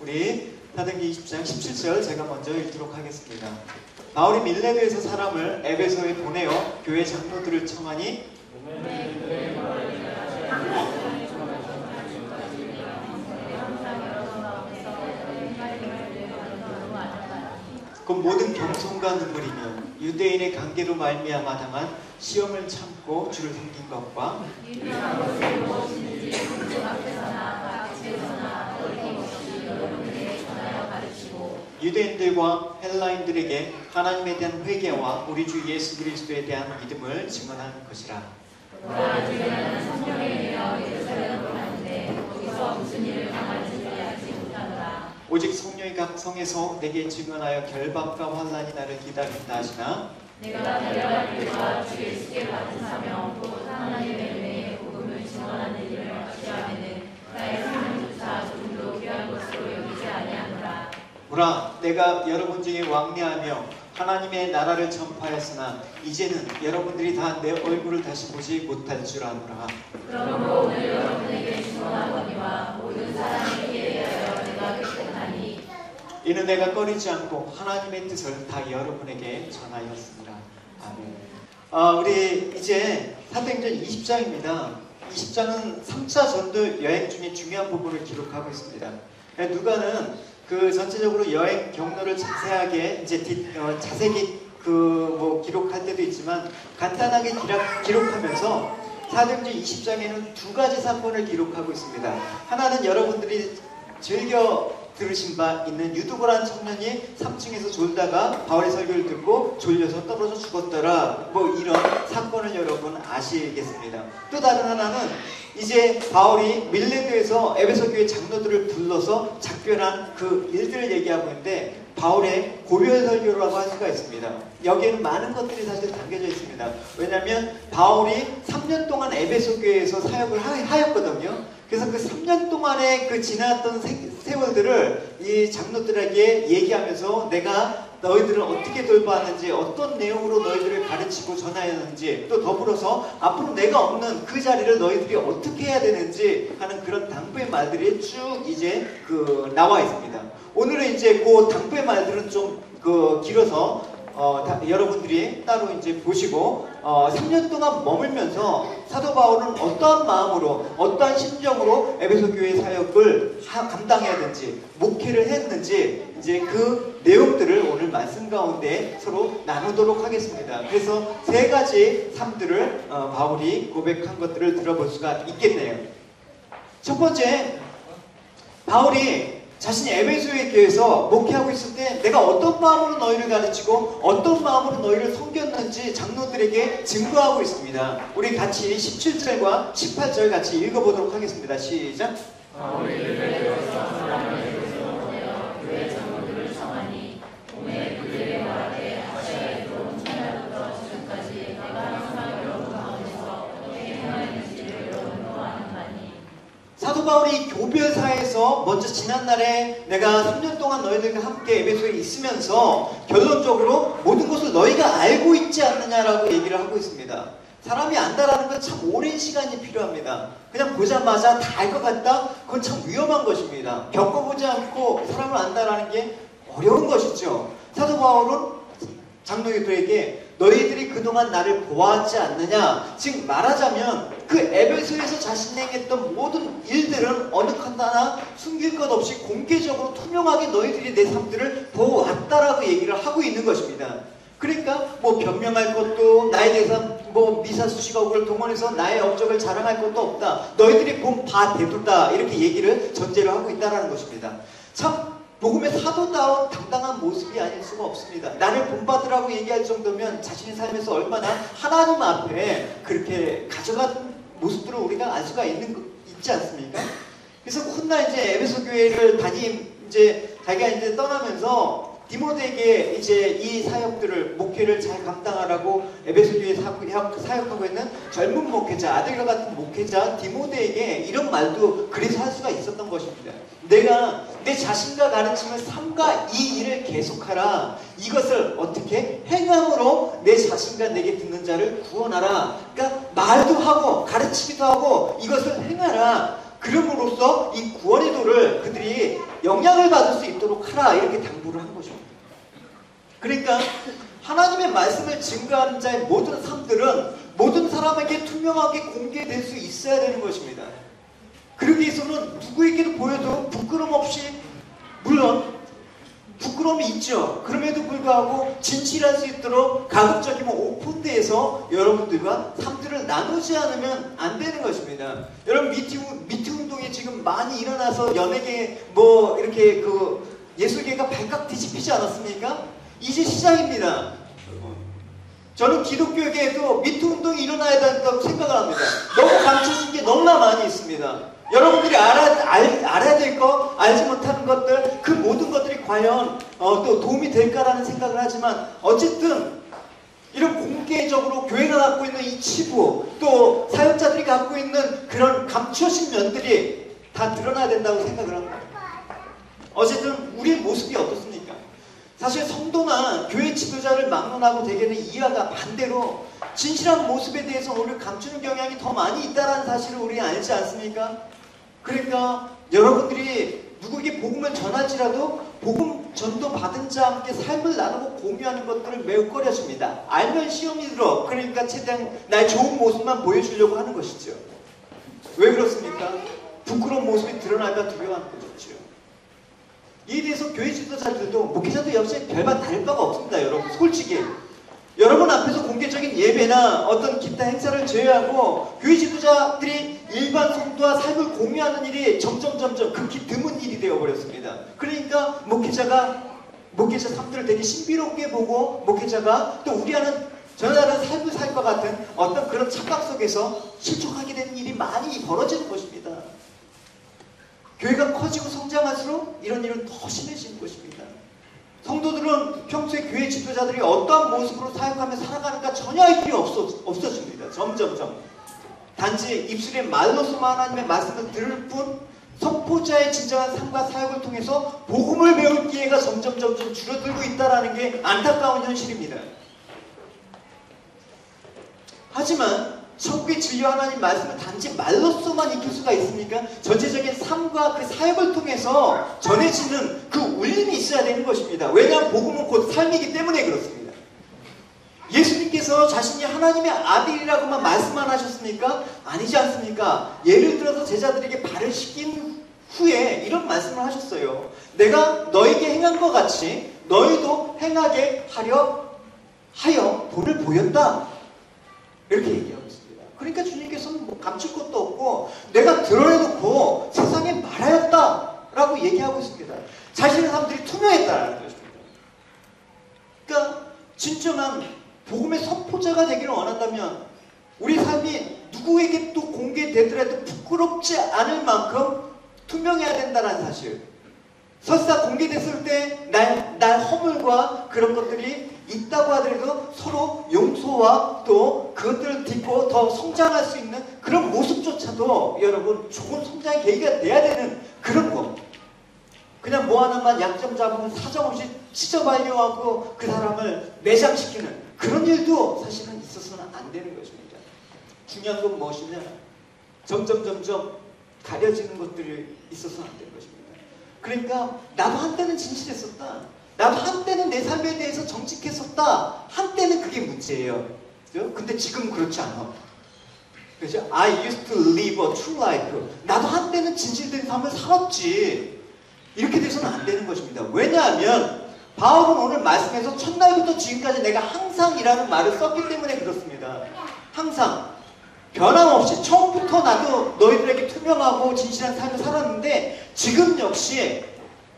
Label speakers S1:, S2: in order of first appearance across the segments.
S1: 우리 사도행전 20장 17절 제가 먼저 읽도록 하겠습니다. 바울이 밀레드에서 사람을 에베소에 보내어 교회 장로들을 청하니 그 모든 겸손과 눈물이며 유대인의 관계로 말미암아 당한 시험을 참고 주를 섬긴 것과 유대인들과 헬라인들에게 하나님에 대한 회개와 우리 주 예수 그리스도에 대한 믿음을 증언하는 것이라. 오직 성령이 각 성에서 내게 증언하여 결박과 환난이 나를 기다린다 하시나
S2: 내가 달려갈 길과 주 예수께 받은 사명 곧 하나님의 은혜의 복음을 증언하는 일을 마치하면은 나의 생명조차 조금도 귀한 것으로 여기지 아니하노라.
S1: 보라, 내가 여러분 중에 왕래하며 하나님의 나라를 전파했으나 이제는 여러분들이 다 내 얼굴을 다시 보지 못할 줄 아노라.
S2: 그러므로 오늘 여러분에게 증언하거니와 모든 사람에게 대하여 내가 격분하니
S1: 이는 내가 꺼리지 않고 하나님의 뜻을 다 여러분에게 전하였습니다. 아멘. 우리 이제 사도행전 20장입니다. 20장은 3차 전도 여행 중에 중요한 부분을 기록하고 있습니다. 누가는 그 전체적으로 여행 경로를 자세하게 이제 자세히 기록할 때도 있지만 간단하게 기록하면서 사도행전 20장에는 두 가지 사건을 기록하고 있습니다. 하나는 여러분들이 즐겨 들으신 바 있는 유두고라는 청년이 3층에서 졸다가 바울의 설교를 듣고 졸려서 떨어져 죽었더라, 이런 사건을 여러분 아시겠습니다. 또 다른 하나는 이제 바울이 밀레드에서 에베소 교회 장로들을 불러서 작별한 그 일들을 얘기하고 있는데 바울의 고별 설교라고 할 수가 있습니다. 여기에는 많은 것들이 사실 담겨져 있습니다. 왜냐하면 바울이 3년 동안 에베소 교회에서 사역을 하였거든요. 그래서 그 3년 동안의 그 지났던 세월들을 이 장로들에게 얘기하면서 내가 너희들을 어떻게 돌보았는지, 어떤 내용으로 너희들을 가르치고 전하였는지, 또 더불어서 앞으로 내가 없는 그 자리를 너희들이 어떻게 해야 되는지 하는 그런 당부의 말들이 쭉 이제 나와 있습니다. 오늘은 이제 그 당부의 말들은 좀 길어서 여러분들이 따로 이제 보시고 3년 동안 머물면서 사도 바울은 어떠한 마음으로 어떠한 심정으로 에베소 교회 사역을 감당해야 되는지, 목회를 했는지 이제 그 내용들을 오늘 말씀 가운데 서로 나누도록 하겠습니다. 그래서 세 가지 삶들을 바울이 고백한 것들을 들어볼 수가 있겠네요. 첫 번째, 바울이 자신이 에베소의 교회에서 목회하고 있을 때 내가 어떤 마음으로 너희를 가르치고 어떤 마음으로 너희를 섬겼는지 장로들에게 증거하고 있습니다. 우리 같이 17절과 18절 같이 읽어보도록 하겠습니다. 시작.
S2: 교회 장로들을 청하니 봄에 그들에게 말하되 아시아에 들어온 첫날부터 지금까지 내가 항상 여러분 가운데서 어떻게 행하였는지를 여러분도 아는 바니.
S1: 사도 바울이 교별사에서 먼저 지난날에 내가 3년 동안 너희들과 함께 에베소에 있으면서 결론적으로 모든 것을 너희가 알고 있지 않느냐라고 얘기를 하고 있습니다. 사람이 안다라는 건 참 오랜 시간이 필요합니다. 그냥 보자마자 다 알 것 같다? 그건 참 위험한 것입니다. 겪어보지 않고 사람을 안다라는 게 어려운 것이죠. 사도 바울은 장로들에게 너희들이 그동안 나를 보았지 않느냐, 즉 말하자면 그 에베소에서 자신이 행했던 모든 일들은 어느 하나 숨길 것 없이 공개적으로 투명하게 너희들이 내 삶들을 보았다라고 얘기를 하고 있는 것입니다. 그러니까 변명할 것도, 나에 대해서 미사수식어구를 동원해서 나의 업적을 자랑할 것도 없다. 너희들이 본 바 대두다, 이렇게 얘기를 전제로 하고 있다는 것입니다. 참 복음의 사도다운 당당한 모습이 아닐 수가 없습니다. 나를 본받으라고 얘기할 정도면 자신의 삶에서 얼마나 하나님 앞에 그렇게 가져간 모습들을 우리가 알 수가 있지 않습니까? 그래서 훗날 이제 에베소 교회를 자기가 이제 떠나면서 디모데에게 이제 이 사역들을, 목회를 잘 감당하라고 에베소 교회에 사역하고 있는 젊은 목회자, 아들과 같은 목회자 디모데에게 이런 말도 그래서 할 수가 있었던 것입니다. 내가 내 자신과 가르침을 삼가 이 일을 계속하라. 이것을 어떻게? 행함으로 내 자신과 내게 듣는 자를 구원하라. 그러니까 말도 하고 가르치기도 하고 이것을 행하라. 그럼으로써 이 구원의 도를 그들이 영향을 받을 수 있도록 하라 이렇게 당부를 한 것입니다. 그러니까 하나님의 말씀을 증거하는 자의 모든 삶들은 모든 사람에게 투명하게 공개될 수 있어야 되는 것입니다. 그러기 위해서는 누구에게도 보여도 부끄럼 없이, 물론 부끄러움이 있죠. 그럼에도 불구하고 진실할 수 있도록 가급적이면 오픈돼서 여러분들과 삶들을 나누지 않으면 안 되는 것입니다. 여러분 미투 운동이 지금 많이 일어나서 연예계 뭐 이렇게 그 예술계가 발칵 뒤집히지 않았습니까? 이제 시작입니다. 저는 기독교계에도 미투 운동이 일어나야 된다고 생각을 합니다. 너무 감춰진 게 너무나 많이 있습니다. 여러분들이 알아야 될 거, 알지 못하는 것들, 그 모든 것들이 과연 또 도움이 될까라는 생각을 하지만 어쨌든 이런 공개적으로 교회가 갖고 있는 이 치부, 또 사역자들이 갖고 있는 그런 감춰진 면들이 다 드러나야 된다고 생각을 합니다. 어쨌든 우리의 모습이 어떻습니까? 사실 성도나 교회 지도자를 막론하고 대개는 이해가 반대로 진실한 모습에 대해서 오히려 감추는 경향이 더 많이 있다는 사실을 우리 알지 않습니까? 그러니까 여러분들이 누구에게 복음을 전할지라도 복음 전도 받은 자와 함께 삶을 나누고 공유하는 것들을 매우 꺼려집니다. 알면 시험이 들어. 그러니까 최대한 나의 좋은 모습만 보여주려고 하는 것이죠. 왜 그렇습니까? 부끄러운 모습이 드러날까 두려워하는 것이죠. 이에 대해서 교회 지도자들도 목회자도 역시 별반 다를 바가 없습니다. 여러분 솔직히 여러분 앞에서 공개적인 예배나 어떤 기타 행사를 제외하고 교회 지도자들이 일반 성도와 삶을 공유하는 일이 점점 극히 드문 일이 되어버렸습니다. 그러니까 목회자 삶들을 되게 신비롭게 보고 목회자가 또 우리와는 전혀 다른 삶을 살 것 같은 어떤 그런 착각 속에서 실족하게 되는 일이 많이 벌어지는 것입니다. 교회가 커지고 성장할수록 이런 일은 더 심해지는 것입니다. 성도들은 평소에 교회 지도자들이 어떠한 모습으로 사역하며 살아가는가 전혀 알 필요 없어집니다. 점점점. 단지 입술에 말로서만 하나님의 말씀을 들을 뿐 선포자의 진정한 삶과 사역을 통해서 복음을 배울 기회가 점점 줄어들고 있다는 게 안타까운 현실입니다. 하지만 천국의 진리 하나님 말씀을 단지 말로서만 익힐 수가 있습니까? 전체적인 삶과 그 사역을 통해서 전해지는 그 울림이 있어야 되는 것입니다. 왜냐하면 복음은 곧 삶이기 때문에 그렇습니다. 예수님께서 자신이 하나님의 아들이라고만 말씀만 하셨습니까? 아니지 않습니까? 예를 들어서 제자들에게 발을 씻긴 후에 이런 말씀을 하셨어요. 내가 너에게 행한 것 같이 너희도 행하게 하여 본을 보였다. 이렇게 얘기하고 있습니다. 그러니까 주님께서는 뭐 감출 것도 없고 내가 드러내놓고 세상에 말하였다라고 얘기하고 있습니다. 자신의 사람들이 투명했다라는 것입니다. 그러니까 진정한 복음의 선포자가 되기를 원한다면 우리 삶이 누구에게 또 공개되더라도 부끄럽지 않을 만큼 투명해야 된다는 사실. 설사 공개됐을 때 날 허물과 그런 것들이 있다고 하더라도 서로 용서와 또 그것들을 딛고 더 성장할 수 있는 그런 모습조차도 여러분 좋은 성장의 계기가 돼야 되는 그런 거. 그냥 뭐 하나만 약점 잡으면 사정없이 찢어버리려고 하고 그 사람을 매장시키는 그런 일도 사실은 있어서는 안 되는 것입니다. 중요한 건 무엇이냐? 점점 가려지는 것들이 있어서는 안 되는 것입니다. 그러니까 나도 한때는 진실했었다. 나도 한때는 내 삶에 대해서 정직했었다. 한때는 그게 문제예요. 그죠? 근데 지금 그렇지 않아. 그죠? I used to live a true life. 나도 한때는 진실된 삶을 살았지. 이렇게 돼서는 안 되는 것입니다. 왜냐하면 바울은 오늘 말씀에서 첫날부터 지금까지 내가 항상이라는 말을 썼기 때문에 그렇습니다. 항상. 변함없이 처음부터 나도 너희들에게 투명하고 진실한 삶을 살았는데 지금 역시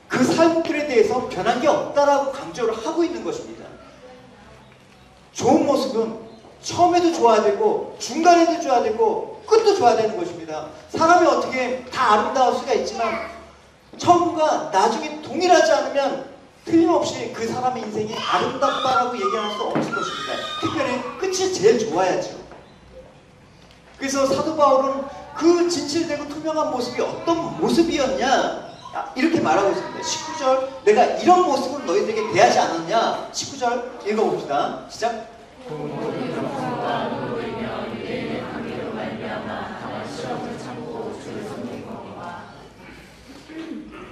S1: 그 삶들에 대해서 변한 게 없다라고 강조를 하고 있는 것입니다. 좋은 모습은 처음에도 좋아야 되고 중간에도 좋아야 되고 끝도 좋아야 되는 것입니다. 사람이 어떻게 다 아름다울 수가 있지만 처음과 나중에 동일하지 않으면 틀림없이 그 사람의 인생이 아름답다라고 얘기할 수 없을 것입니다. 특별히 끝이 제일 좋아야죠. 그래서 사도 바울은 그 진실되고 투명한 모습이 어떤 모습이었냐 이렇게 말하고 있습니다. 19절 내가 이런 모습을 너희들에게 대하지 않았냐. 19절 읽어봅시다. 시작.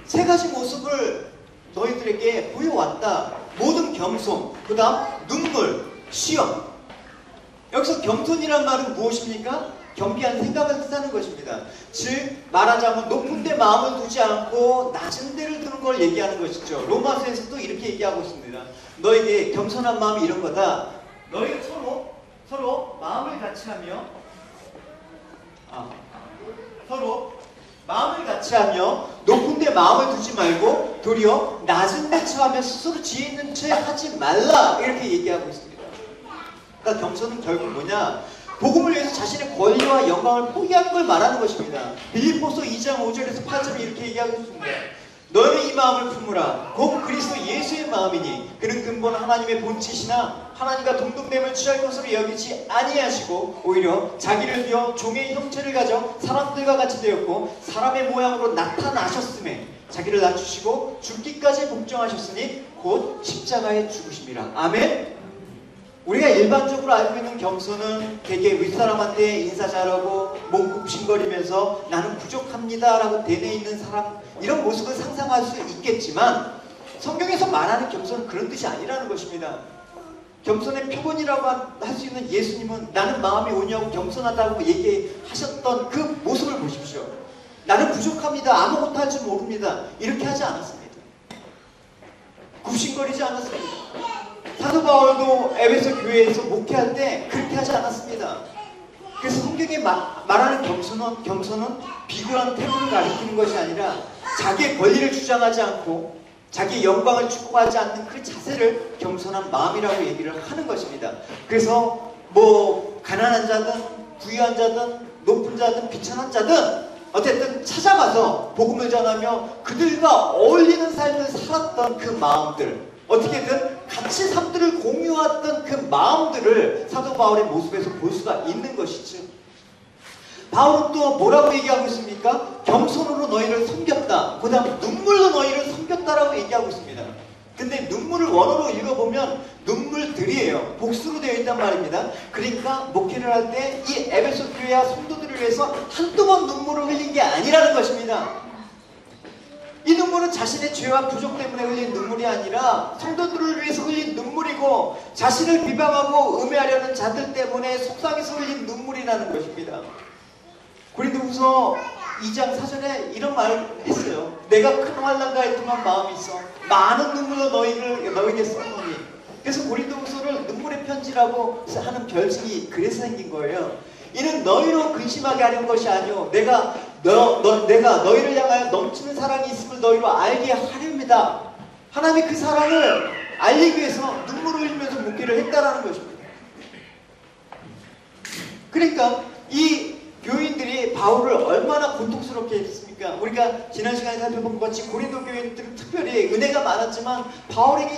S1: 세 가지 모습을 너희들에게 보여왔다. 모든 겸손, 그 다음 눈물, 시험. 여기서 겸손이란 말은 무엇입니까? 겸비한 생각을 뜻하는 것입니다. 즉 말하자면 높은 데 마음을 두지 않고 낮은 데를 두는 걸 얘기하는 것이죠. 로마서에서도 이렇게 얘기하고 있습니다. 너에게 겸손한 마음이 이런 거다. 너희가 서로 마음을 같이 하며 높은 데 마음을 두지 말고 도리어 낮은 데 처하며 스스로 지혜 있는 채 하지 말라, 이렇게 얘기하고 있습니다. 그러니까 겸손은 결국 뭐냐? 복음을 위해서 자신의 권리와 영광을 포기하는 걸 말하는 것입니다. 빌립보서 2장 5절에서 8절에 이렇게 얘기하고 있습니다. 너는 이 마음을 품으라. 곧 그리스도 예수의 마음이니 그는 근본 하나님의 본체시나 하나님과 동등됨을 취할 것으로 여기지 아니하시고 오히려 자기를 비워 종의 형체를 가져 사람들과 같이 되었고 사람의 모양으로 나타나셨음에 자기를 낮추시고 죽기까지 복종하셨으니 곧 십자가에 죽으심이라. 아멘. 우리가 일반적으로 알고 있는 겸손은 되게 윗사람한테 인사 잘하고 몸 굽신거리면서 나는 부족합니다 라고 대내있는 사람, 이런 모습을 상상할 수 있겠지만 성경에서 말하는 겸손은 그런 뜻이 아니라는 것입니다. 겸손의 표본이라고 할 수 있는 예수님은 나는 마음이 온유하고 겸손하다고 얘기하셨던 그 모습을 보십시오. 나는 부족합니다. 아무것도 할 줄 모릅니다. 이렇게 하지 않았습니다. 굽신거리지 않았습니다. 사도 바울도 에베소 교회에서 목회할 때 그렇게 하지 않았습니다. 그래서 성경에 말하는 겸손은 비굴한 태도를 가리키는 것이 아니라 자기의 권리를 주장하지 않고 자기의 영광을 추구하지 않는 그 자세를 겸손한 마음이라고 얘기를 하는 것입니다. 그래서 뭐 가난한 자든 부유한 자든 높은 자든 비천한 자든 어쨌든 찾아가서 복음을 전하며 그들과 어울리는 삶을 살았던 그 마음들, 어떻게든 같이 삶들을 공유했던 그 마음들을 사도 바울의 모습에서 볼 수가 있는 것이죠. 바울은 또 뭐라고 얘기하고 있습니까? 겸손으로 너희를 섬겼다. 그 다음 눈물로 너희를 섬겼다라고 얘기하고 있습니다. 근데 눈물을 원어로 읽어보면 눈물들이에요. 복수로 되어 있단 말입니다. 그러니까 목회를 할 때 이 에베소 교회와 성도들을 위해서 한두 번 눈물을 흘린 게 아니라는 것입니다. 이 눈물은 자신의 죄와 부족 때문에 흘린 눈물이 아니라 성도들을 위해서 흘린 눈물이고 자신을 비방하고 음해하려는 자들 때문에 속상해서 흘린 눈물이라는 것입니다. 고린도후서 2장 4절에 이런 말을 했어요. 내가 큰 환난 가에 동안 마음이 있어 많은 눈물로 너에게 썼노니. 그래서 고린도후서를 눈물의 편지라고 하는 별칭이 그래서 생긴 거예요. 이는 너희로 근심하게 하려는 것이 아니오 내가 너희를 향하여 넘치는 사랑이 있음을 너희로 알게 하렵니다. 하나님이 그 사랑을 알리기 위해서 눈물을 흘리면서 목회를 했다라는 것입니다. 그러니까 이 교인들이 바울을 얼마나 고통스럽게 했습니까? 우리가 지난 시간에 살펴본 것 같이 고린도 교인들은 특별히 은혜가 많았지만 바울에게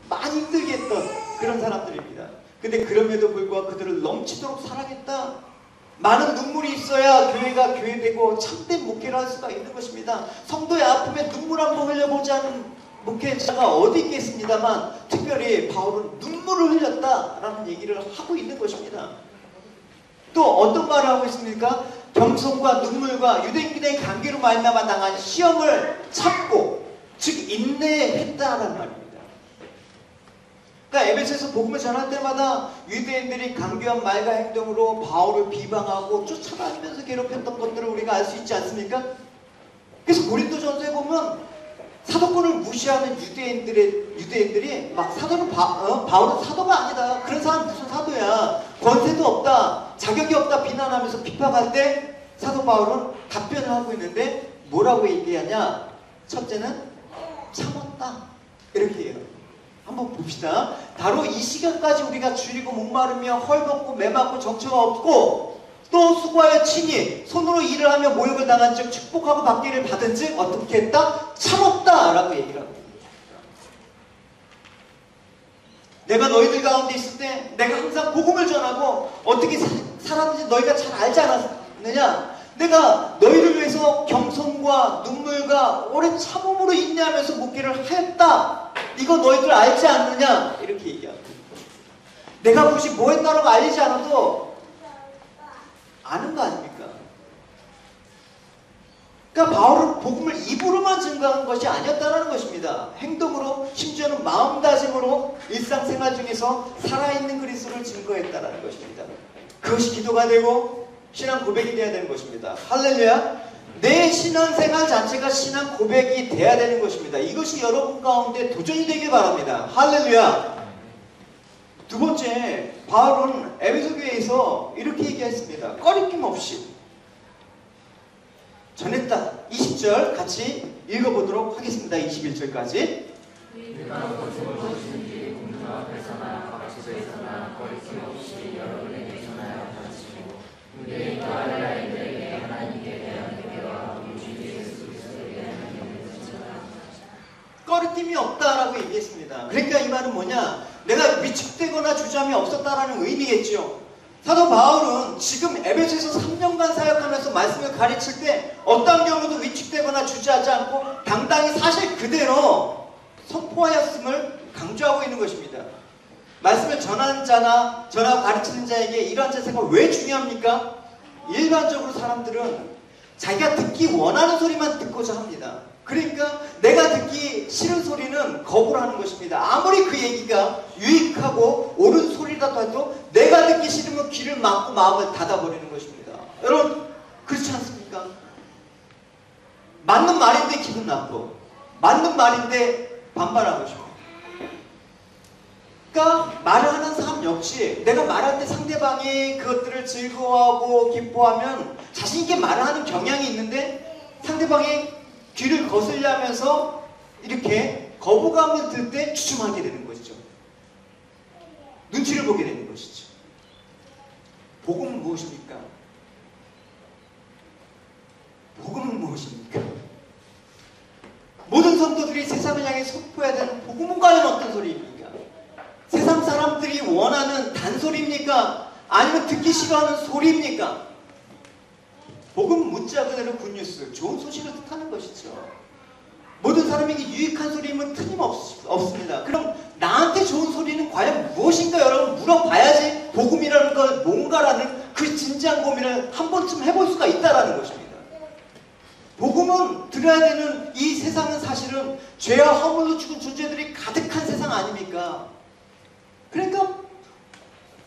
S1: 많이 힘들게 했던 그런 사람들입니다. 근데 그럼에도 불구하고 그들을 넘치도록 사랑했다. 많은 눈물이 있어야 교회가 교회되고 참된 목회를 할 수가 있는 것입니다. 성도의 아픔에 눈물 한번 흘려보지 않은 목회자가 어디 있겠습니다만 특별히 바울은 눈물을 흘렸다라는 얘기를 하고 있는 것입니다. 또 어떤 말을 하고 있습니까? 겸손과 눈물과 유대인의 관계로 말미암아 당한 시험을 참고 즉 인내했다라는 말입니다. 그러니까 에베소에서 복음을 전할 때마다 유대인들이 강교한 말과 행동으로 바울을 비방하고 쫓아다니면서 괴롭혔던 것들을 우리가 알 수 있지 않습니까? 그래서 고린도전서에 보면 사도권을 무시하는 유대인들이 막 바울은 사도가 아니다. 그런 사람 무슨 사도야. 권세도 없다. 자격이 없다. 비난하면서 비판할 때 사도 바울은 답변을 하고 있는데 뭐라고 얘기하냐? 첫째는 참았다. 이렇게 해요. 한번 봅시다. 바로 이 시간까지 우리가 줄이고 목마르며 헐벗고 매맞고 정처가 없고 또 수고하여 친히 손으로 일을 하며 모욕을 당한 즉 축복하고 받기를 받은 즉 어떻게 했다? 참았다 라고 얘기를 합니다. 내가 너희들 가운데 있을 때 내가 항상 복음을 전하고 어떻게 살았는지 너희가 잘 알지 않았느냐? 내가 너희를 위해서 겸손과 눈물과 오랜 참음으로 인내하면서 목회를 하였다. 이거 너희들 알지 않느냐? 이렇게 얘기합니다. 내가 굳이 뭐 했다라고 알리지 않아도 아는 거 아닙니까? 그러니까 바울은 복음을 입으로만 증거한 것이 아니었다는 것입니다. 행동으로, 심지어는 마음다짐으로 일상생활 중에서 살아있는 그리스도를 증거했다는 것입니다. 그것이 기도가 되고 신앙 고백이 되어야 되는 것입니다. 할렐루야. 내 신앙생활 자체가 신앙 고백이 되어야 되는 것입니다. 이것이 여러분 가운데 도전이 되길 바랍니다. 할렐루야. 두 번째, 바울은 에베소 교회에서 이렇게 얘기했습니다. 꺼리낌 없이 전했다. 20절 같이 읽어보도록 하겠습니다. 21절까지. 꺼리낌이 없다라고 얘기했습니다. 그러니까 이 말은 뭐냐? 내가 위축되거나 주저함이 없었다라는 의미겠죠. 사도 바울은 지금 에베소에서 3년간 사역하면서 말씀을 가르칠 때 어떤 경우도 위축되거나 주저하지 않고 당당히 사실 그대로 선포하였음을 강조하고 있는 것입니다. 말씀을 전하는 자나 전하고 가르치는 자에게 이러한 자세가 왜 중요합니까? 일반적으로 사람들은 자기가 듣기 원하는 소리만 듣고자 합니다. 그러니까 내가 듣기 싫은 소리는 거부를 하는 것입니다. 아무리 그 얘기가 유익하고 옳은 소리라도 해도 내가 듣기 싫으면 귀를 막고 마음을 닫아버리는 것입니다. 여러분 그렇지 않습니까? 맞는 말인데 기분 나쁘고 맞는 말인데 반발하고 싶어. 그러니까 말을 하는 사람 역시 내가 말할 때 상대방이 그것들을 즐거워하고 기뻐하면 자신 있게 말을 하는 경향이 있는데 상대방이 귀를 거슬려 하면서 이렇게 거부감을 들 때 주춤하게 되는 것이죠. 눈치를 보게 되는 것이죠. 복음은 무엇입니까? 복음은 무엇입니까? 모든 성도들이 세상을 향해 선포해야 되는 복음은 과연 어떤 소리입니까? 세상 사람들이 원하는 단소리입니까? 아니면 듣기 싫어하는 소리입니까? 복음은 문자 그대로 굿뉴스, 좋은 소식을 뜻하는 것이죠. 모든 사람에게 유익한 소리임은 틀림없습니다. 그럼 나한테 좋은 소리는 과연 무엇인가 여러분 물어봐야지 복음이라는 건 뭔가라는 그 진지한 고민을 한 번쯤 해볼 수가 있다는 것입니다. 복음은 들어야 되는 이 세상은 사실은 죄와 허물로 죽은 존재들이 가득한 세상 아닙니까? 그러니까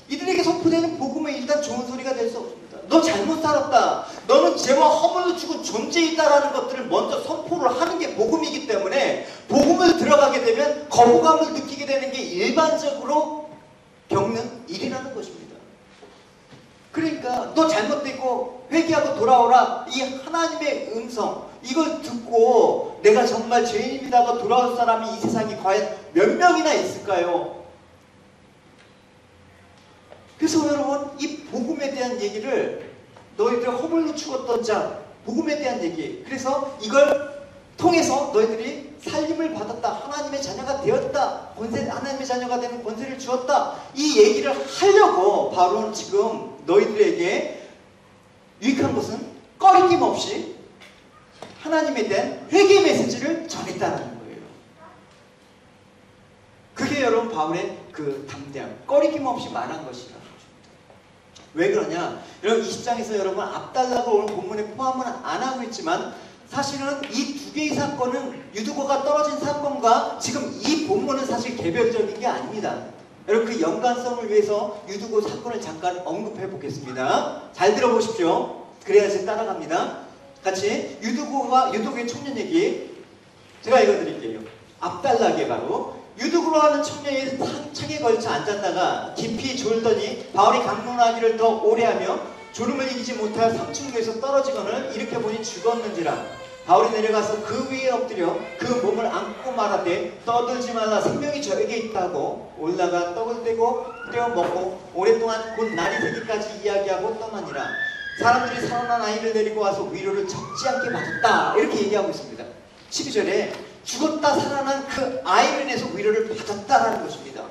S1: 이들에게 선포되는 복음은 일단 좋은 소리가 될 수 없습니다. 너 잘못 살았다. 너는 죄와 허물로 죽은 존재이다라는 것들을 먼저 선포를 하는 게 복음이기 때문에 복음을 들어가게 되면 거부감을 느끼게 되는 게 일반적으로 겪는 일이라는 것입니다. 그러니까 너 잘못되고 회개하고 돌아오라. 이 하나님의 음성 이걸 듣고 내가 정말 죄인입니다가 돌아올 사람이 이 세상에 과연 몇 명이나 있을까요? 그래서 여러분 이 복음에 대한 얘기를 너희들 허물로 죽었던 자 복음에 대한 얘기 그래서 이걸 통해서 너희들이 살림을 받았다 하나님의 자녀가 되었다 하나님의 자녀가 되는 권세를 주었다 이 얘기를 하려고 바로는 지금 너희들에게 유익한 것은 꺼리낌 없이 하나님에 대한 회개 메시지를 전했다는 거예요. 그게 여러분 바울의 그 담대함 꺼리낌 없이 말한 것이다. 왜 그러냐? 여러분 20장에서 여러분 압달라가 오늘 본문에 포함은 안 하고 있지만 사실은 이 두 개의 사건은 유두고가 떨어진 사건과 지금 이 본문은 사실 개별적인 게 아닙니다. 여러분 그 연관성을 위해서 유두고 사건을 잠깐 언급해 보겠습니다. 잘 들어보십시오. 그래야지 따라갑니다. 같이 유두고의 청년 얘기 제가 읽어드릴게요. 압달라게 바로 유두고로 하는 청년이 창에 걸쳐 앉았다가 깊이 졸더니 바울이 강론하기를 더 오래 하며 졸음을 이기지 못하여 3층에서 떨어지거늘 이렇게 보니 죽었는지라. 바울이 내려가서 그 위에 엎드려 그 몸을 안고 말하되 떠들지 말라 생명이 저에게 있다고 올라가 떡을 떼고 떼어 먹고 오랫동안 곧 날이 새기까지 이야기하고 떠나니라. 사람들이 살아난 아이를 데리고 와서 위로를 적지 않게 받았다 이렇게 얘기하고 있습니다. 12절에 죽었다 살아난 그 아이를 인해서 위로를 받았다라는 것입니다.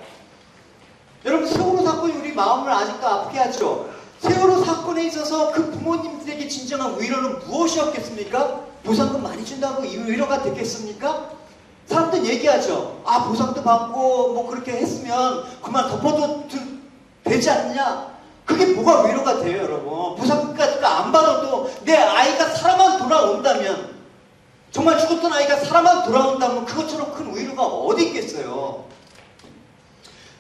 S1: 여러분 세월호 사건이 우리 마음을 아직도 아프게 하죠. 세월호 사건에 있어서 그 부모님들에게 진정한 위로는 무엇이었겠습니까? 보상금 많이 준다고 위로가 됐겠습니까? 사람들 얘기하죠. 아 보상도 받고 뭐 그렇게 했으면 그만 덮어도 되지 않느냐. 그게 뭐가 위로가 돼요 여러분. 보상금까지 안 받아도 내 아이가 살아만 돌아온다면, 정말 죽었던 아이가 살아만 돌아온다면 그것처럼 큰 위로가 어디 있겠어요.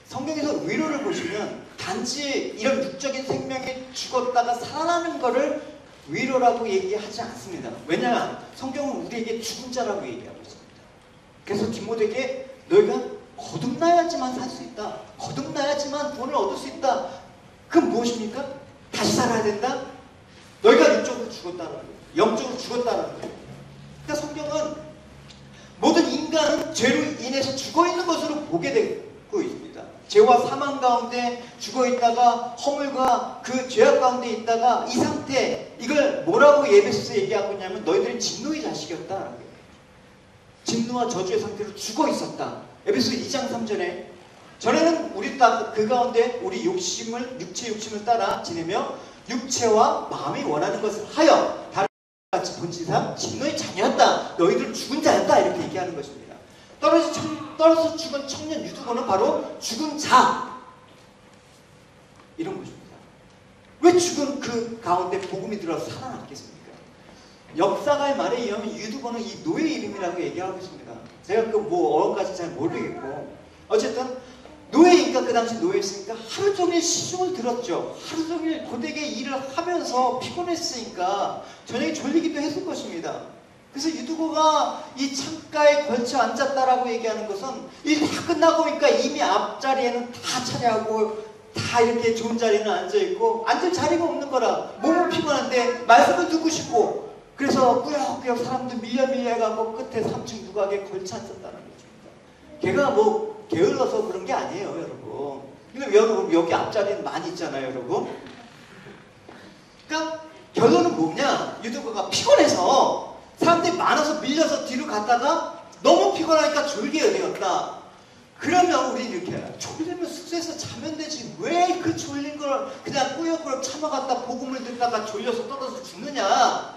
S1: 성경에서 위로를 보시면 단지 이런 육적인 생명이 죽었다가 살아나는 것을 위로라고 얘기하지 않습니다. 왜냐하면 성경은 우리에게 죽은 자라고 얘기하고 있습니다. 그래서 디모데에게 너희가 거듭나야지만 살 수 있다. 거듭나야지만 구원을 얻을 수 있다. 그건 무엇입니까? 다시 살아야 된다? 너희가 육적으로 죽었다는 거예요. 영적으로 죽었다는 거예요. 그러니까 성경은 모든 인간은 죄로 인해서 죽어있는 것으로 보게 되고 있습니다. 죄와 사망 가운데 죽어있다가 허물과 그 죄악 가운데 있다가 이 상태, 이걸 뭐라고 예배소서 얘기하고 있냐면 너희들은 진노의 자식이었다라는 거예요. 진노와 저주의 상태로 죽어있었다. 에베소 2장 3절에 전에는 우리 그 가운데 우리 육체 욕심을 따라 지내며 육체와 마음이 원하는 것을 하여 다른 같이 본질상 진노의 자녀였다. 너희들 죽은 자였다. 이렇게 얘기하는 것입니다. 떨어져 죽은 청년 유두고는 바로 죽은 자, 이런 것입니다. 왜 죽은 그 가운데 복음이 들어서 살아났겠습니까? 역사가의 말에 의하면 유두고는 이 노예 이름이라고 얘기하고 있습니다. 제가 그 뭐 어원까지 잘 모르겠고, 어쨌든 노예니까, 그 당시 노예였으니까 하루 종일 시중을 들었죠. 하루 종일 고되게 일을 하면서 피곤했으니까 저녁에 졸리기도 했을 것입니다. 그래서 유두고가 이 창가에 걸쳐 앉았다라고 얘기하는 것은 일 다 끝나고 보니까 이미 앞자리에는 다 차지하고 다 이렇게 좋은 자리는 앉아있고 앉을 자리가 없는 거라. 몸은 피곤한데 말씀을 듣고 싶고, 그래서 꾸역꾸역 사람들 밀려 해가고 끝에 3층 누각에 걸쳐 앉았다는 것입니다. 걔가 뭐 게을러서 그런 게 아니에요, 여러분. 근데 여러분 여기 앞자리는 많이 있잖아요, 여러분. 그러니까 결론은 뭐냐? 유두고가 피곤해서 사람들이 많아서 밀려서 뒤로 갔다가 너무 피곤하니까 졸게 되었다. 그러면 우리는 이렇게 해요. 졸리면 숙소에서 자면 되지. 왜 그 졸린 걸 그냥 꾸역꾸역 참아갔다 복음을 듣다가 졸려서 떨어져 죽느냐.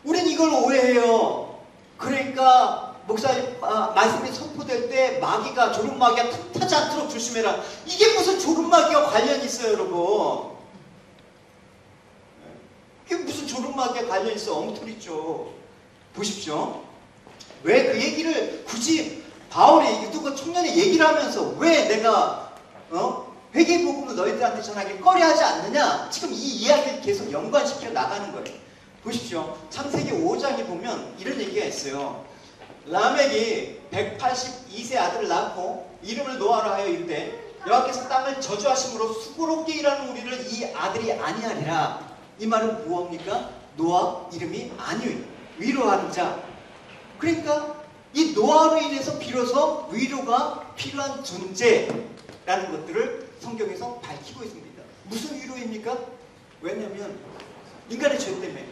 S1: 우린 이걸 오해해요. 그러니까 목사님 말씀이 선포될 때 마귀가, 조른마귀가 틈타지 않도록 조심해라. 이게 무슨 조른마귀와 관련이 있어요, 여러분. 이게 무슨 조른마귀와 관련이 있어. 엉터리죠. 보십시오. 왜 그 얘기를 굳이 바울이 유두고 청년의 얘기를 하면서 왜 내가 회개 복음을 너희들한테 전하기 꺼려하지 않느냐. 지금 이 이야기를 계속 연관시켜 나가는 거예요. 보십시오. 창세기 5장에 보면 이런 얘기가 있어요. 라멕이 182세 아들을 낳고 이름을 노아라 하여 이르되 여호와께서 땅을 저주하심으로 수고롭게 일하는 우리를 이 아들이 아니하리라. 이 말은 무엇입니까? 노아 이름이 아니, 위로하는 자. 그러니까 이 노아로 인해서 비로소 위로가 필요한 존재라는 것들을 성경에서 밝히고 있습니다. 무슨 위로입니까? 왜냐하면 인간의 죄 때문에,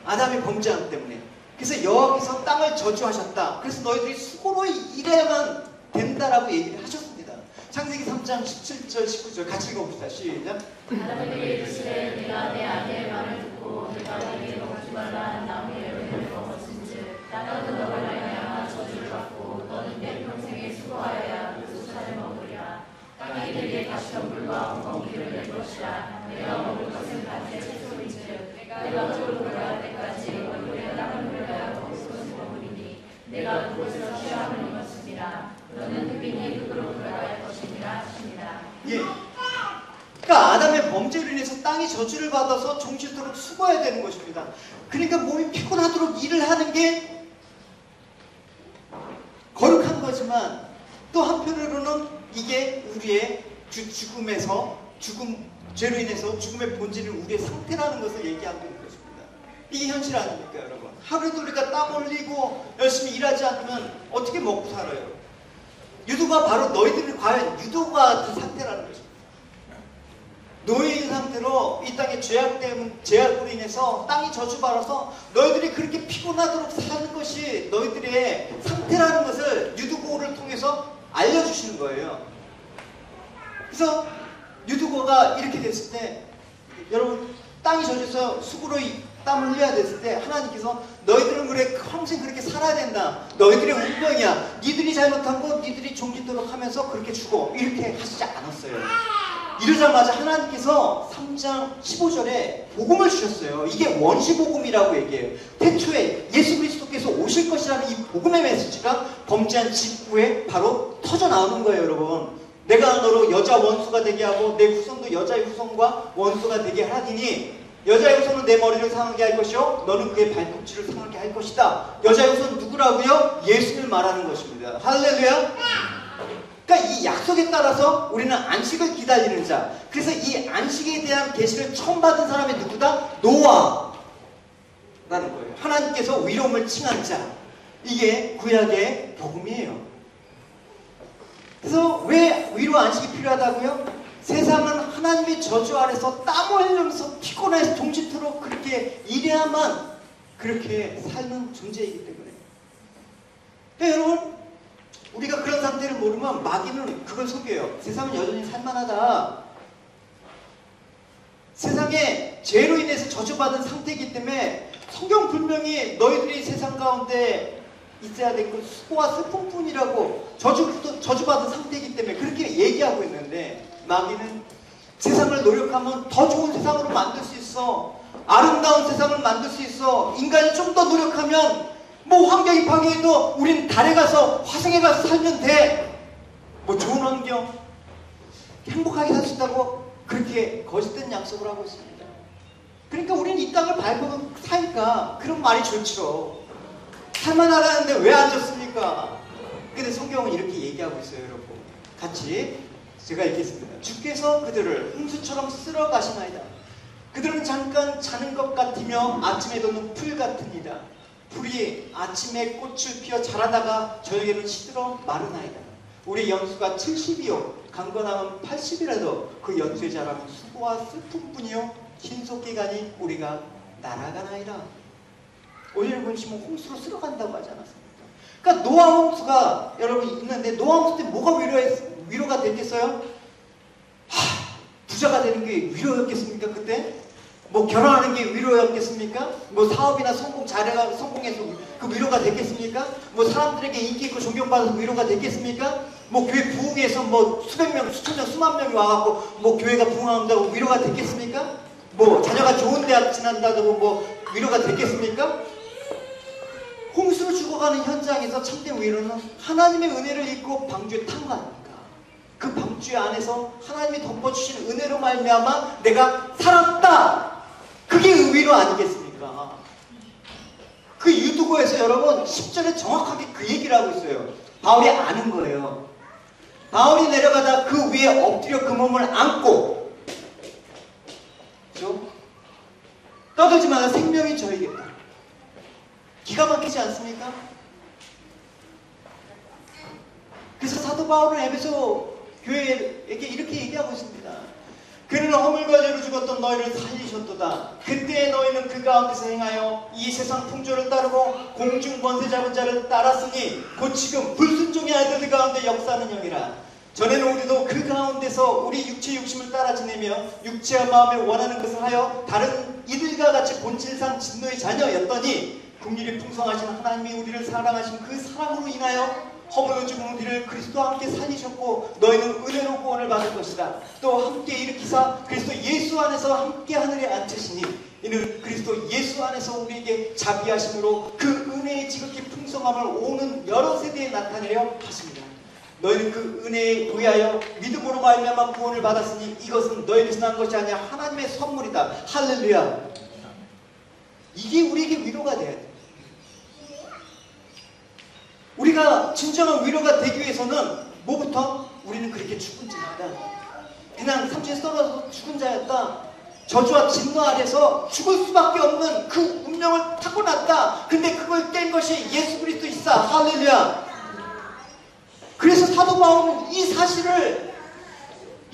S1: 아담의 범죄함 때문에. 그래서 여호와께서 땅을 저주하셨다. 그래서 너희들이 수고로 일해야만 된다라고 얘기를 하셨습니다. 창세기 3장 17절 19절 같이 읽어봅시다. 시작.
S2: 하나님이 이르시되 내가 내 아내의 말을 듣고 내가 내게 먹지 말라 한 나무의 열매를 먹었은즉 땅은 너를 말미암아 저주를 받고 너는 내 평생에 수고하여야 그 수산을 먹으리라. 땅이 내게 가시던 물과 엉겅퀴를 낼 것이라. 내가 먹을 것은 단지 채소인즉 내가 그로 돌아갈 때까지 얼굴에 땀을 흘려야 먹을 것을 먹으리니 내가 그곳에서 쉬어함을 입었습니다. 너는 흑인이 흙으로 돌아갈 것이니라 하십니다.
S1: 예. 그러니까 아담의 범죄로 인해서 땅이 저주를 받아서 종실토록 수고해야 되는 것입니다. 그러니까 몸이 피곤하도록 일을 하는 게 거룩한 거지만 또 한편으로는 이게 우리의 죄로 인해서 죽음의 본질은 우리의 상태라는 것을 얘기하고 있는 것입니다. 이게 현실 아닙니까, 여러분? 하루에도 우리가 땀 흘리고 열심히 일하지 않으면 어떻게 먹고 살아요? 유도가 바로 너희들이 과연 유도가 그 상태라는 것입니다. 노예인 상태로 이 땅의 죄악으로 인해서 땅이 저주받아서 너희들이 그렇게 피곤하도록 사는 것이 너희들의 상태라는 것을 유두고를 통해서 알려주시는 거예요. 그래서 유두고가 이렇게 됐을 때, 여러분 땅이 젖어서 수고로 땀을 흘려야 됐을 때 하나님께서 너희들은 그래 평생 그렇게 살아야 된다. 너희들의 운명이야. 니들이 잘못한 거 니들이 종짓도록 하면서 그렇게 죽어. 이렇게 하시지 않았어요. 이러자마자 하나님께서 3장 15절에 복음을 주셨어요. 이게 원시복음이라고 얘기해요. 태초에 예수 그리스도께서 오실 것이라는 이 복음의 메시지가 범죄한 직후에 바로 터져 나오는 거예요, 여러분. 내가 너로 여자 원수가 되게 하고 내 후손도 여자의 후손과 원수가 되게 하리니 여자의 후손은 내 머리를 상하게 할 것이요 너는 그의 발꿈치를 상하게 할 것이다. 여자의 후손은 누구라고요? 예수를 말하는 것입니다. 할렐루야. 그러니까 이 약속에 따라서 우리는 안식을 기다리는 자. 그래서 이 안식에 대한 계시를 처음 받은 사람이 누구다? 노아라는 거예요. 하나님께서 위로움을 칭한 자. 이게 구약의 복음이에요. 그래서 왜 위로 안식이 필요하다고요? 세상은 하나님의 저주 아래서 땀 흘리면서 피곤해서 종짓토록 그렇게 일해야만 그렇게 사는 존재이기 때문에. 그러니까 여러분, 우리가 그런 상태를 모르면 마귀는 그걸 속여요. 세상은 여전히 살만하다. 세상에 죄로 인해서 저주받은 상태이기 때문에 성경 분명히 너희들이 세상 가운데 있어야 될 건 수고와 슬픔뿐이라고 저주받은 상태이기 때문에 그렇게 얘기하고 있는데 마귀는 세상을 노력하면 더 좋은 세상으로 만들 수 있어. 아름다운 세상을 만들 수 있어. 인간이 좀 더 노력하면 뭐 환경이 방해해도 우린 달에 가서 화성에 가서 살면 돼. 뭐 좋은 환경 행복하게 살 수 있다고 그렇게 거짓된 약속을 하고 있습니다. 그러니까 우리는 이 땅을 밟고 사니까 그런 말이 좋죠. 살만하다는데 왜 안 좋습니까? 근데 성경은 이렇게 얘기하고 있어요, 여러분. 같이 제가 읽겠습니다. 주께서 그들을 홍수처럼 쓸어 가시나이다. 그들은 잠깐 자는 것 같으며 아침에 돋는 풀 같으니라. 풀이 아침에 꽃을 피워 자라다가 저녁에는 시들어 마르나이다. 우리 연수가 70이요 강건함은 80이라도 그 연수의 자람은 수고와 슬픔뿐이요 신속기간이 우리가 날아가나이다. 오늘 보시면 홍수로 쓸어간다고 하지 않았습니까? 그러니까 노아 홍수가 여러분 있는데 노아 홍수 때 뭐가 위로가 됐겠어요? 부자가 되는 게 위로였겠습니까? 그때? 뭐 결혼하는 게 위로였겠습니까? 뭐 사업이나 성공해서 그 위로가 됐겠습니까? 뭐 사람들에게 인기 있고 존경받아서 위로가 됐겠습니까? 뭐 교회 부흥해서 뭐 수백 명, 수천 명, 수만 명이 와갖고 뭐 교회가 부흥한다고 위로가 됐겠습니까? 뭐 자녀가 좋은 대학 지난다고 뭐 위로가 됐겠습니까? 홍수로 죽어가는 현장에서 참된 위로는 하나님의 은혜를 입고 방주에 탄 거 아닙니까? 그 방주 안에서 하나님이 덮어주신 은혜로 말미암아 내가 살았다. 그게 위로 아니겠습니까? 그 유두고에서 여러분 10절에 정확하게 그 얘기를 하고 있어요. 바울이 아는 거예요. 바울이 내려가다 그 위에 엎드려 그 몸을 안고, 그렇죠? 떠들지 마라 생명이 저이겠다. 기가 막히지 않습니까? 그래서 사도 바울은 에베소 교회에게 이렇게 얘기하고 있습니다. 그는 허물과 죄로 죽었던 너희를 살리셨도다. 그때 너희는 그 가운데서 행하여 이 세상 풍조를 따르고 공중 권세 잡은 자를 따랐으니 곧 지금 불순종의 아이들 가운데 역사하는 영이라. 전에는 우리도 그 가운데서 우리 육체의 욕심을 따라 지내며 육체와 마음에 원하는 것을 하여 다른 이들과 같이 본질상 진노의 자녀였더니 긍휼이 풍성하신 하나님이 우리를 사랑하신 그 사랑으로 인하여 허물로 죽은 우리를 그리스도와 함께 살리셨고 너희는 은혜로 구원을 받을 것이다. 또 함께 일으키사 그리스도 예수 안에서 함께 하늘에 앉으시니 이는 그리스도 예수 안에서 우리에게 자비하심으로 그 은혜의 지극히 풍성함을 오는 여러 세대에 나타내려 하십니다. 너희는 그 은혜에 의하여 믿음으로 말미암아 구원을 받았으니 이것은 너희에게서 난 것이 아니라 하나님의 선물이다. 할렐루야. 이게 우리에게 위로가 돼야 돼. 우리가 진정한 위로가 되기 위해서는 뭐부터? 우리는 그렇게 죽은 자였다. 그냥 삼층에 떨어져서 죽은 자였다. 저주와 진노 아래서 죽을 수밖에 없는 그 운명을 타고났다. 근데 그걸 깬 것이 예수 그리스도이사. 할렐루야. 그래서 사도 바울은 이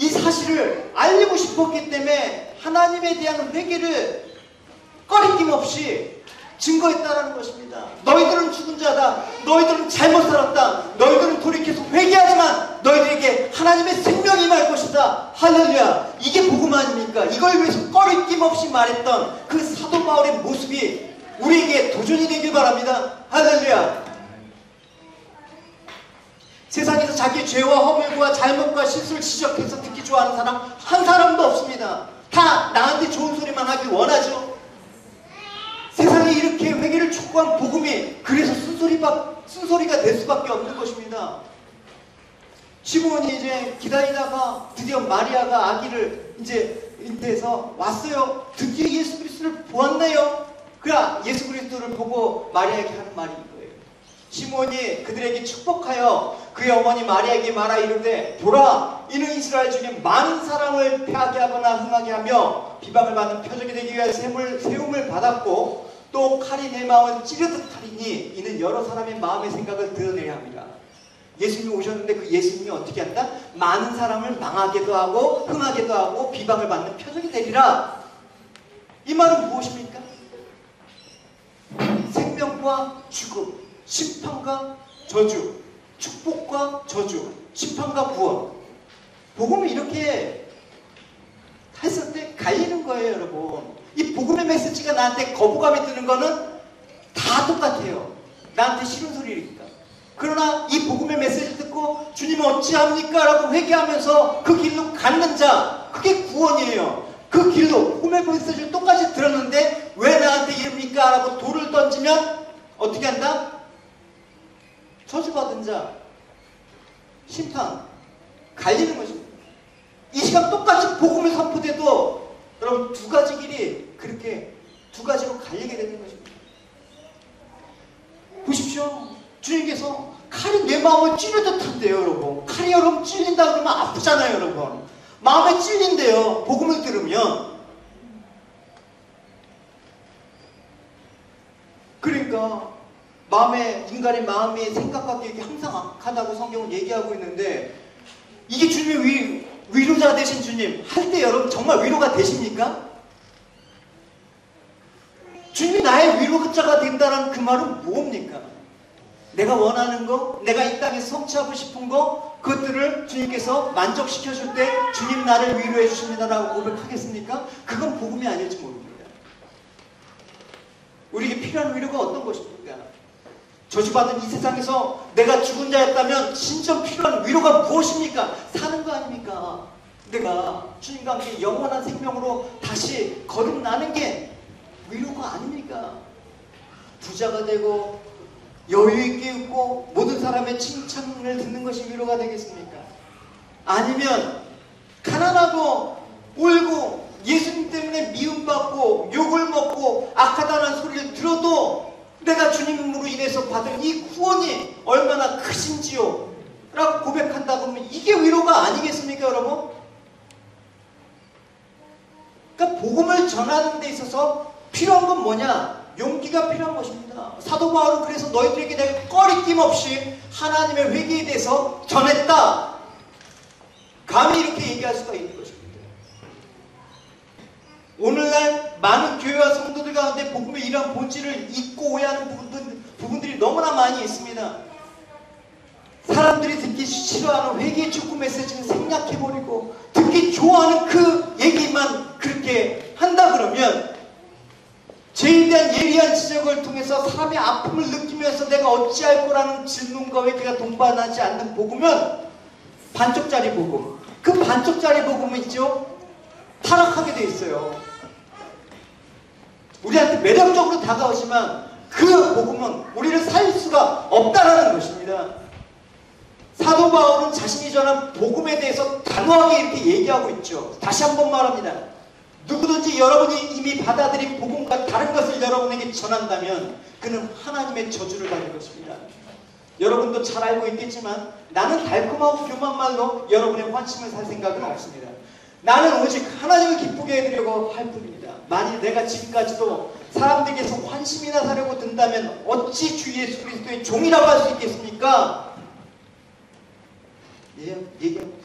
S1: 사실을 알리고 싶었기 때문에 하나님에 대한 회개를 꺼리낌 없이 증거했다라는 것입니다. 너희들은 죽은 자다. 너희들은 잘못 살았다. 너희들은 돌이켜서 회개하지만 너희들에게 하나님의 생명이 임할 것이다. 할렐루야. 이게 복음 아닙니까? 이걸 위해서 꺼리낌 없이 말했던 그 사도 바울의 모습이 우리에게 도전이 되길 바랍니다. 할렐루야. 세상에서 자기 죄와 허물과 잘못과 실수를 지적해서 듣기 좋아하는 사람 한 사람도 없습니다. 다 나한테 좋은 소리만 하길 원하죠. 세상에 이렇게 회개를 촉구한 복음이 그래서 쓴소리가 될 수밖에 없는 것입니다. 시몬이 이제 기다리다가 드디어 마리아가 아기를 이제 잉태해서 왔어요. 드디어 예수 그리스도를 보았네요. 그러나 예수 그리스도를 보고 마리아에게 하는 말이 이거예요. 시몬이 그들에게 축복하여 그의 어머니 마리아에게 말하 이르되 보라, 이는 이스라엘 중에 많은 사람을 패하게 하거나 흥하게 하며 비방을 받는 표적이 되기 위하여 세움을 받았고 또 칼이 내 마음을 찌르듯 하리니 이는 여러 사람의 마음의 생각을 드러내야 합니다. 예수님이 오셨는데 그 예수님이 어떻게 한다? 많은 사람을 망하게도 하고 흥하게도 하고 비방을 받는 표적이 되리라. 이 말은 무엇입니까? 생명과 죽음, 심판과 저주, 축복과 저주, 심판과 구원. 복음을 이렇게 했을 때 갈리는 거예요, 여러분. 이 복음의 메시지가 나한테 거부감이 드는 거는 다 똑같아요. 나한테 싫은 소리니까. 그러나 이 복음의 메시지를 듣고 주님 어찌합니까? 라고 회개하면서 그 길로 가는 자, 그게 구원이에요. 그 길로 복음의 메시지를 똑같이 들었는데 왜 나한테 이럽니까? 라고 돌을 던지면 어떻게 한다? 저주받은 자, 심판, 갈리는 것입니다. 이 시간 똑같이 복음을 선포돼도 여러분 두 가지 길이 그렇게 두 가지로 갈리게 되는 것입니다. 보십시오. 주님께서 칼이 내 마음을 찌르듯 한대요, 여러분. 칼이 여러분 찔린다 그러면 아프잖아요, 여러분. 마음에 찔린대요, 복음을 들으면. 그러니까 인간의 마음이 생각과 계획이 항상 악하다고 성경은 얘기하고 있는데 이게 주님의 위로자 되신 주님 할 때 여러분 정말 위로가 되십니까? 주님이 나의 위로자가 된다는 그 말은 뭡니까? 내가 원하는 거, 내가 이 땅에서 성취하고 싶은 거, 그것들을 주님께서 만족시켜줄 때 주님 나를 위로해 주십니다라고 고백하겠습니까? 그건 복음이 아닐지 모릅니다. 우리에게 필요한 위로가 어떤 것입니까? 저주받은 이 세상에서 내가 죽은 자였다면 진정 필요한 위로가 무엇입니까? 사는 거 아닙니까? 내가 주님과 함께 영원한 생명으로 다시 거듭나는 게 위로가 아닙니까? 부자가 되고 여유있게 웃고 모든 사람의 칭찬을 듣는 것이 위로가 되겠습니까? 아니면 가난하고 울고 예수님 때문에 미움받고 욕을 먹고 악하다는 소리를 들어도 내가 주님으로 인해서 받은 이 구원이 얼마나 크신지요 라고 고백한다 그러면 이게 위로가 아니겠습니까, 여러분? 그러니까 복음을 전하는 데 있어서 필요한 건 뭐냐? 용기가 필요한 것입니다. 사도 바울은 그래서 너희들에게 내가 꺼리낌 없이 하나님의 회개에 대해서 전했다. 감히 이렇게 얘기할 수가 있는 것입니다. 오늘날 많은 교회와 성도들 가운데 복음의 이러한 본질을 잊고 오해하는 부분들이 너무나 많이 있습니다. 사람들이 듣기 싫어하는 회개의 축구 메시지는 생략해버리고 듣기 좋아하는 그 얘기만 그렇게 한다 그러면 죄에 대한 예리한 지적을 통해서 사람의 아픔을 느끼면서 내가 어찌할 거라는 질문과 회개가 동반하지 않는 복음은 반쪽짜리 복음. 그 반쪽짜리 복음은 있죠. 타락하게 돼 있어요. 우리한테 매력적으로 다가오지만 그 복음은 우리를 살 수가 없다라는 것입니다. 사도 바울은 자신이 전한 복음에 대해서 단호하게 이렇게 얘기하고 있죠. 다시 한번 말합니다. 누구든지 여러분이 이미 받아들인 복음과 다른 것을 여러분에게 전한다면 그는 하나님의 저주를 받을 것입니다. 여러분도 잘 알고 있겠지만 나는 달콤하고 교만 말로 여러분의 환심을 살 생각은 없습니다. 나는 오직 하나님을 기쁘게 해드리려고 할 뿐입니다. 만일 내가 지금까지도 사람들에게서 환심이나 사려고 든다면 어찌 주 예수 그리스도의 종이라고 할 수 있겠습니까? 얘기합니다.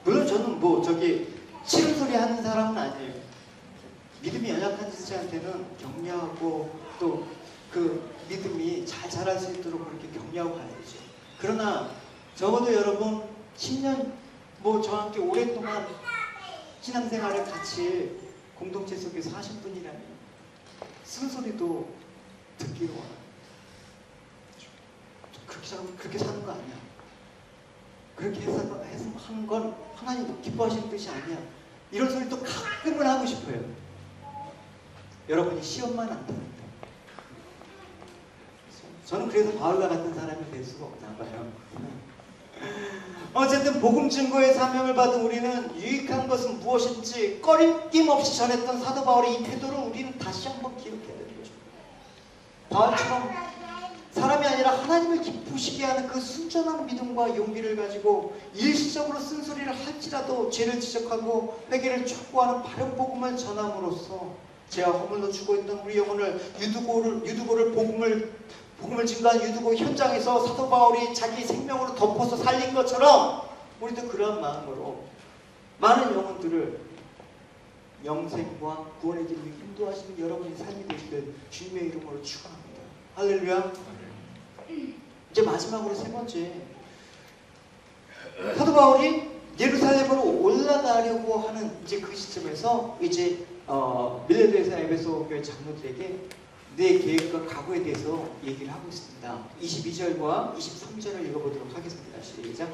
S1: 물론 저는 싫은 소리 하는 사람은 아니에요. 믿음이 연약한 자한테는 격려하고 또 그 믿음이 잘 자랄 수 있도록 그렇게 격려하고 가야 되죠. 그러나 적어도 여러분 10년 저와 함께 오랫동안 신앙생활을 같이 공동체 속에서 하신 분이라면 쓴소리도 듣기로 원합니다. 것처럼 그렇게 사는 거 아니야. 그렇게 해서 하는 건 하나님 기뻐하시는 뜻이 아니야. 이런 소리도 가끔은 하고 싶어요. 여러분이 시험만 안 타는데. 저는 그래서 바울과 같은 사람이 될 수가 없나 봐요. 어쨌든 복음 증거의 사명을 받은 우리는 유익한 것은 무엇인지 꺼림낌 없이 전했던 사도 바울의 이 태도를 우리는 다시 한번 기억해드리고 싶어요. 바울처럼 사람이 아니라 하나님을 기쁘시게 하는 그 순전한 믿음과 용기를 가지고 일시적으로 쓴소리를 할지라도 죄를 지적하고 회개를 촉구하는 바른 복음을 전함으로써 죄와 허물로 죽어있던 우리 영혼을 유두고를 복음을 증거한 유두고 현장에서 사도 바울이 자기 생명으로 덮어서 살린 것처럼 우리도 그러한 마음으로 많은 영혼들을 영생과 구원의 길로 인도하시는 여러분의 삶이 되시길 주님의 이름으로 축원합니다. 할렐루야. 이제 마지막으로 세 번째, 사도 바울이 예루살렘으로 올라가려고 하는 이제 그 시점에서 이제 밀레도에서 에베소 교회 장로들에게 내 계획과 각오에 대해서 얘기를 하고 있습니다. 22절과 23절을 읽어보도록 하겠습니다. 시작.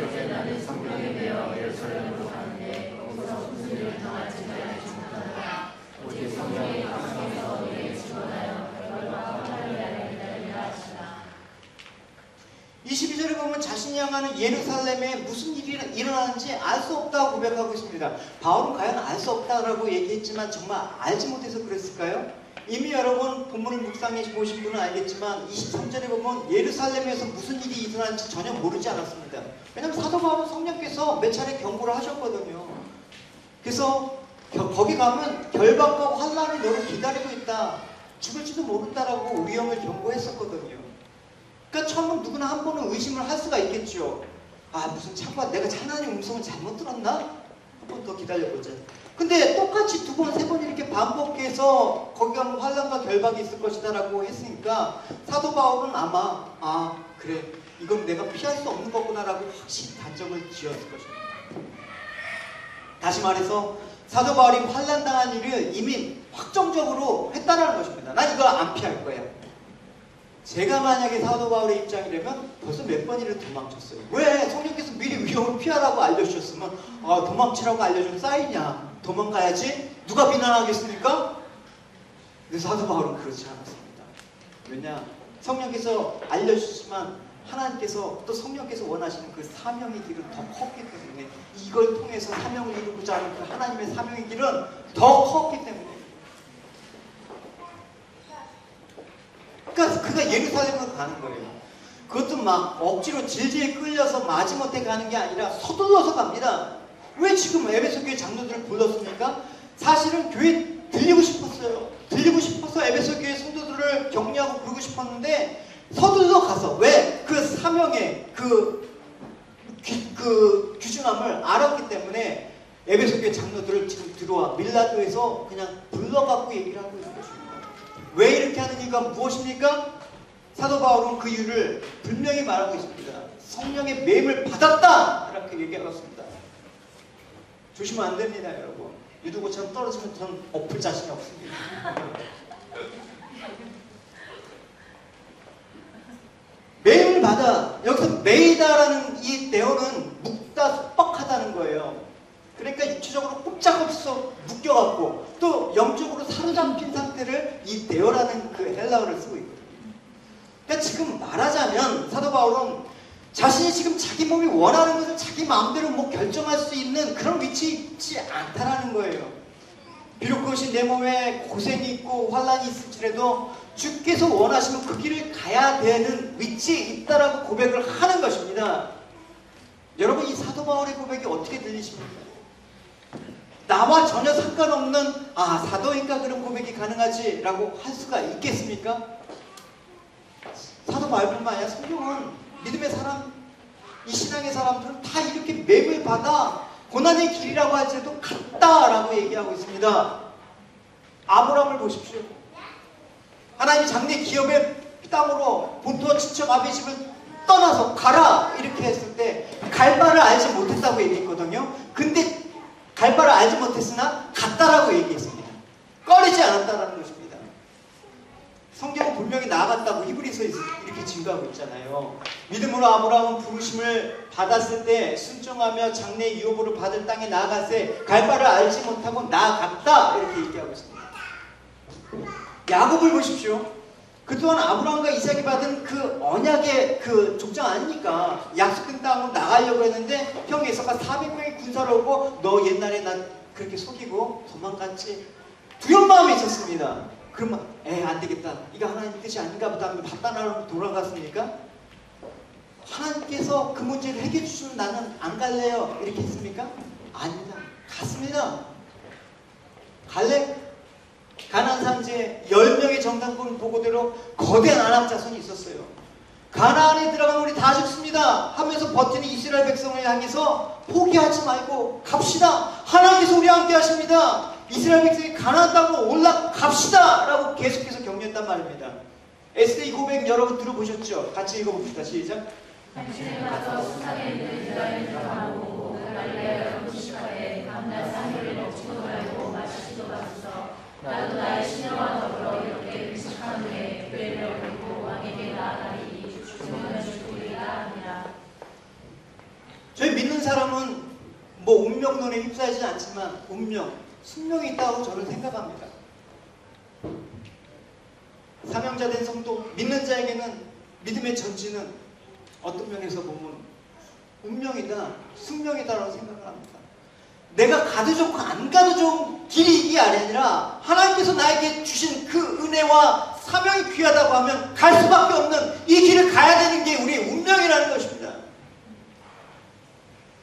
S2: 이제 나는 성령에 매여 예루살렘으로 가는데 거기서 무슨 일을 당할지 알지 못한다. 오직 성령의 감동에서 너희에게 증언하여 결과 하나님의 나라를 기다리라 하시라.
S1: 22절에 보면 자신이 향하는 예루살렘에 무슨 일이 일어나는지 알 수 없다고 고백하고 있습니다. 바울은 과연 알 수 없다라고 얘기했지만 정말 알지 못해서 그랬을까요? 이미 여러분 본문을 묵상해 보신 분은 알겠지만 23절에 보면 예루살렘에서 무슨 일이 일어나는지 전혀 모르지 않았습니다. 왜냐하면 사도 바울은 성령께서 몇 차례 경고를 하셨거든요. 그래서 거기 가면 결박과 환란이 너를 기다리고 있다. 죽을지도 모른다라고 위험을 경고했었거든요. 그러니까 처음은 누구나 한 번은 의심을 할 수가 있겠죠. 아, 무슨 참과 내가 하나님 음성을 잘못 들었나? 한 번 더 기다려보자. 근데 똑같이 두 번, 세 번 이렇게 반복해서 거기 가면 환란과 결박이 있을 것이다 라고 했으니까 사도 바울은 아마 그래, 이건 내가 피할 수 없는 거구나 라고 확실히 단정을 지었을 것입니다. 다시 말해서 사도 바울이 환란당한 일을 이미 확정적으로 했다는 것입니다. 난 이거 안 피할 거야. 제가 만약에 사도 바울의 입장이라면 벌써 몇 번이를 도망쳤어요. 왜? 성령께서 미리 위험을 피하라고 알려주셨으면 도망치라고 알려준 사인이야. 도망가야지. 누가 비난하겠습니까? 근데 사도 바울은 그렇지 않았습니다. 왜냐? 성령께서 알려주시지만 하나님께서 또 성령께서 원하시는 그 사명의 길은 더 컸기 때문에 이걸 통해서 사명을 이루고자 하는 그 하나님의 사명의 길은 더 컸기 때문에 그러니까 그가 예루살렘으로 가는 거예요. 그것도 막 억지로 질질 끌려서 마지못해 가는 게 아니라 서둘러서 갑니다. 왜 지금 에베소 교회 장로들을 불렀습니까? 사실은 교회 들리고 싶었어요. 들리고 싶어서 에베소 교회 성도들을 격려하고 부르고 싶었는데 서둘러 가서 왜? 그 사명의 그 귀중함을 알았기 때문에 에베소 교회 장로들을 지금 들어와 밀라도에서 그냥 불러갖고 얘기를 하고 있는 것입니다. 왜 이렇게 하는 이유가 무엇입니까? 사도 바울은 그 이유를 분명히 말하고 있습니다. 성령의 매임을 받았다! 이렇게 얘기하고 있습니다. 조심하면 안 됩니다, 여러분. 유두고처럼 떨어지면 전 엎을 자신이 없습니다. 매임을 받아. 여기서 매이다라는 이 내어는 묶다, 속박하다는 거예요. 그러니까 육체적으로 꼼짝없어 묶여갖고 또 영적으로 사로잡힌 상태를 이 대어라는 그 헬라어를 쓰고 있거든요. 그러니까 지금 말하자면 사도 바울은 자신이 지금 자기 몸이 원하는 것을 자기 마음대로 결정할 수 있는 그런 위치에 있지 않다라는 거예요. 비록 그것이 내 몸에 고생이 있고 환란이 있을지라도 주께서 원하시면 그 길을 가야 되는 위치에 있다라고 고백을 하는 것입니다. 여러분 이 사도 바울의 고백이 어떻게 들리십니까? 나와 전혀 상관없는 사도니까 그런 고백이 가능하지 라고 할 수가 있겠습니까? 사도 바울뿐만 아니라 성경은 믿음의 사람, 이 신앙의 사람들은 다 이렇게 맵을 받아 고난의 길이라고 할지라도 갔다라고 얘기하고 있습니다. 아브라함을 보십시오. 하나님이 장래 기업의 땅으로 본토와 친척 아비 집을 떠나서 가라 이렇게 했을 때 갈 바를 알지 못했다고 얘기했거든요. 근데 갈 바를 알지 못했으나 갔다라고 얘기했습니다. 꺼리지 않았다라는 것입니다. 성경은 분명히 나아갔다고 히브리서에 이렇게 증거하고 있잖아요. 믿음으로 아브라함은 부르심을 받았을 때 순종하며 장래 유업으로 받을 땅에 나아갔을 갈 바를 알지 못하고 나아갔다 이렇게 얘기하고 있습니다. 야곱을 보십시오. 그동안 아브라함과 이삭이 받은 그 언약의 그 족장 아니니까 약속된 땅으로 나가려고 했는데 형 에서가 400명의 군사를 오고 너 옛날에 난 그렇게 속이고 도망갔지. 두려운 마음이 있었습니다. 그러면 안 되겠다. 이거 하나님 뜻이 아닌가 보다 하면 바다나로 돌아갔습니까? 하나님께서 그 문제를 해결해 주시면 나는 안 갈래요. 이렇게 했습니까? 아닙니다. 갔습니다. 갈래? 가나안 산지에 10명의 정탐꾼 보고대로 거대한 아람 자손이 있었어요. 가나안에 들어가면 우리 다 죽습니다 하면서 버티는 이스라엘 백성을 향해서 포기하지 말고 갑시다. 하나님께서 우리와 함께 하십니다. 이스라엘 백성이 가나안 땅으로 올라갑시다 라고 계속해서 격려했단 말입니다. 에스더의 고백 여러분 들어보셨죠? 같이 읽어봅시다. 시작.
S2: 당신은 가서 수산에 있는 유다인을 들어가고 갈릴레아 여부시카에 감날 산후를 먹지도 말고 마시지도 마소서. 나도 나의 신령과 더불어 이렇게 의식한 후에 교회를 얻고 왕에게 나아가리니 죽으면 죽으리라 하니라.
S1: 저희 믿는 사람은 뭐 운명론에 휩싸이지 않지만 운명, 숙명이 있다고 저는 생각합니다. 사명자된 성도, 믿는 자에게는 믿음의 전지는 어떤 면에서 보면 운명이다, 숙명이다라고 생각을 합니다. 내가 가도 좋고 안 가도 좋은 길이 이게 아니라 하나님께서 나에게 주신 그 은혜와 사명이 귀하다고 하면 갈 수밖에 없는 이 길을 가야 되는 게 우리의 운명이라는 것입니다.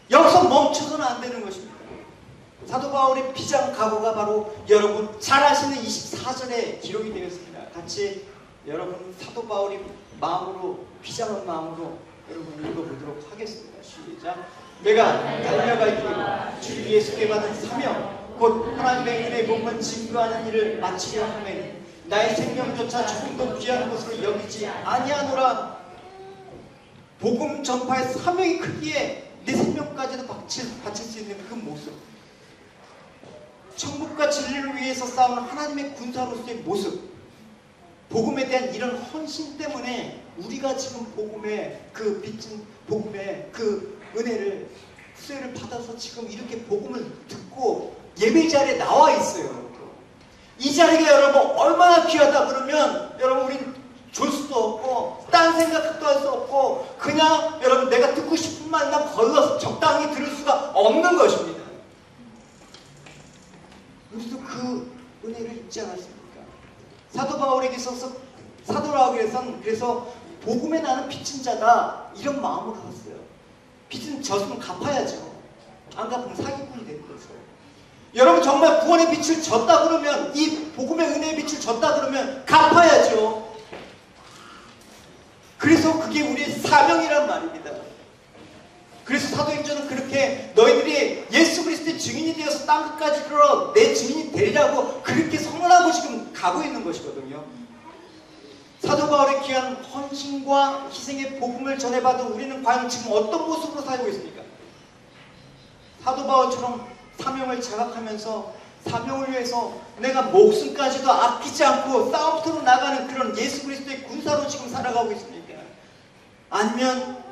S1: 여기서 멈춰서는 안 되는 것입니다. 사도 바울의 비장 각오가 바로 여러분 잘 아시는 24절에 기록이 되었습니다. 같이 여러분 사도 바울이 마음으로 비장한 마음으로 여러분 읽어보도록 하겠습니다. 시작. 내가 달려갈 길 주 예수께 받은 사명 곧 하나님의 은혜의 복음을 증거하는 일을 마치려 하매 나의 생명조차 조금도 귀한 것으로 여기지 아니하노라. 복음 전파의 사명이 크기에 내 생명까지도 바칠 수 있는 그 모습, 천국과 진리를 위해서 싸우는 하나님의 군사로서의 모습, 복음에 대한 이런 헌신 때문에 우리가 지금 복음의 그 빚진 복음의 그 은혜를 수혜를 받아서 지금 이렇게 복음을 듣고 예배 자리에 나와 있어요. 이 자리가 여러분 얼마나 귀하다 그러면 여러분 우린 줄 수도 없고 딴 생각도 할 수 없고 그냥 여러분 내가 듣고 싶은 말만 걸러서 적당히 들을 수가 없는 것입니다. 우리도 그 은혜를 잊지 않았습니까? 사도 바울에게 있어서 사도라고해서는 그래서 복음에 나는 빚진 자다 이런 마음으로 갔어요. 빚은 졌으면 갚아야죠. 안 갚으면 사기꾼이 되는 거죠. 여러분 정말 구원의 빛을 졌다 그러면 이 복음의 은혜의 빛을 졌다 그러면 갚아야죠. 그래서 그게 우리의 사명이란 말입니다. 그래서 사도행전은 그렇게 너희들이 예수 그리스도의 증인이 되어서 땅끝까지 이르러 내 증인이 되리라고 그렇게 선언하고 지금 가고 있는 것이거든요. 사도 바울의 귀한 헌신과 희생의 복음을 전해받은 우리는 과연 지금 어떤 모습으로 살고 있습니까? 사도 바울처럼 사명을 자각하면서 사명을 위해서 내가 목숨까지도 아끼지 않고 싸움터로 나가는 그런 예수 그리스도의 군사로 지금 살아가고 있습니까? 아니면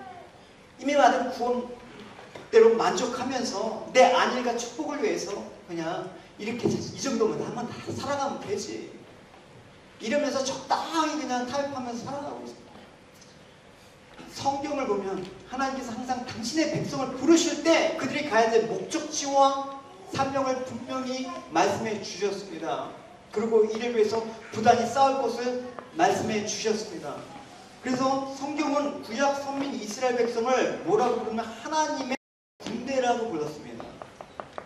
S1: 이미 받은 구원대로 만족하면서 내 안일과 축복을 위해서 그냥 이렇게 이 정도면 한번 살아가면 되지 이러면서 적당히 그냥 타협하면서 살아가고 있습니다. 성경을 보면 하나님께서 항상 당신의 백성을 부르실 때 그들이 가야 될 목적지와 사명을 분명히 말씀해 주셨습니다. 그리고 이를 위해서 부단히 싸울 것을 말씀해 주셨습니다. 그래서 성경은 구약 선민 이스라엘 백성을 뭐라고 부르면 하나님의 군대라고 불렀습니다.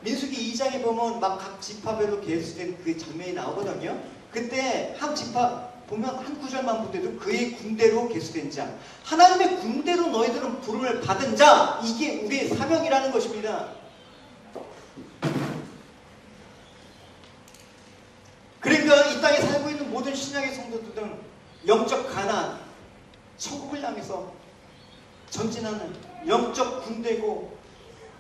S1: 민수기 2장에 보면 막 각 지파별로 계수된 그 장면이 나오거든요. 그때 한 지파 보면 한 구절만 보더라도 그의 군대로 계수된 자, 하나님의 군대로 너희들은 부름을 받은 자, 이게 우리의 사명이라는 것입니다. 그러니까 이 땅에 살고 있는 모든 신약의 성도들은 영적 가난, 천국을 향해서 전진하는 영적 군대고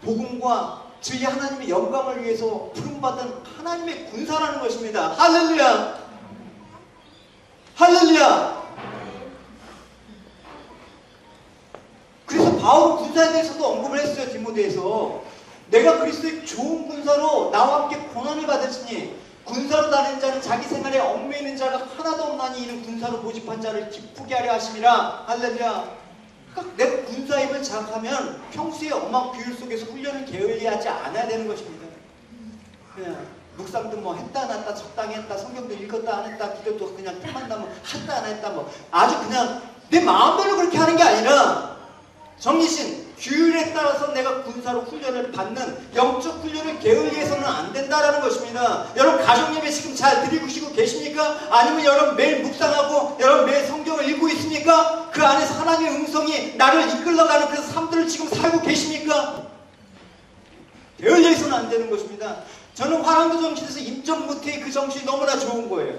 S1: 복음과 진리 하나님의 영광을 위해서 부름받은 하나님의 군사라는 것입니다. 할렐루야! 할렐루야! 그래서 바울 군사에 대해서도 언급을 했어요. 디모데에서 내가 그리스도의 좋은 군사로 나와 함께 고난을 받으시니 군사로 다니는 자는 자기 생활에 얽매이는 자가 하나도 없나니 이는 군사로 모집한 자를 기쁘게 하려 하심이라. 할렐루야. 그러니까 내가 군사임을 자각하면 평소에 엄한 규율 속에서 훈련을 게을리하지 않아야 되는 것입니다. 그냥 묵상도 뭐 했다 안 했다, 적당히 했다, 성경도 읽었다 안 했다, 기도도 그냥 틈만 나면 했다 안 했다, 뭐 아주 그냥 내 마음대로 그렇게 하는 게 아니라 정리신 규율에 따라서 내가 군사로 훈련을 받는 영적 훈련을 게을리해서는 안 된다라는 것입니다. 여러분 가정예배 지금 잘 드리고 계십니까? 아니면 여러분 매일 묵상하고 여러분 매일 성경을 읽고 있습니까? 그 안에서 하나님의 음성이 나를 이끌러가는 그 삶들을 지금 살고 계십니까? 게을리해서는 안 되는 것입니다. 저는 화랑도 정신에서 임전무태의 그 정신이 너무나 좋은 거예요.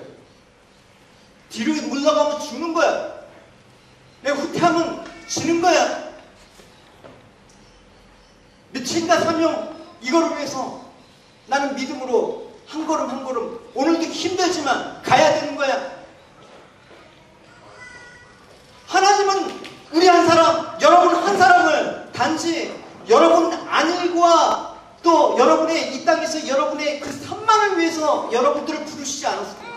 S1: 뒤로 물러가면 주는 거야. 내가 후퇴하면 지는 거야. 미친과 사명 이거를 위해서 나는 믿음으로 한 걸음 한 걸음 오늘도 힘들지만 가야 되는 거야. 하나님은 우리 한 사람, 여러분 한 사람을 단지 여러분 안일과 또 여러분의 이 땅에서 여러분의 그 산만을 위해서 여러분들을 부르시지 않았습니다.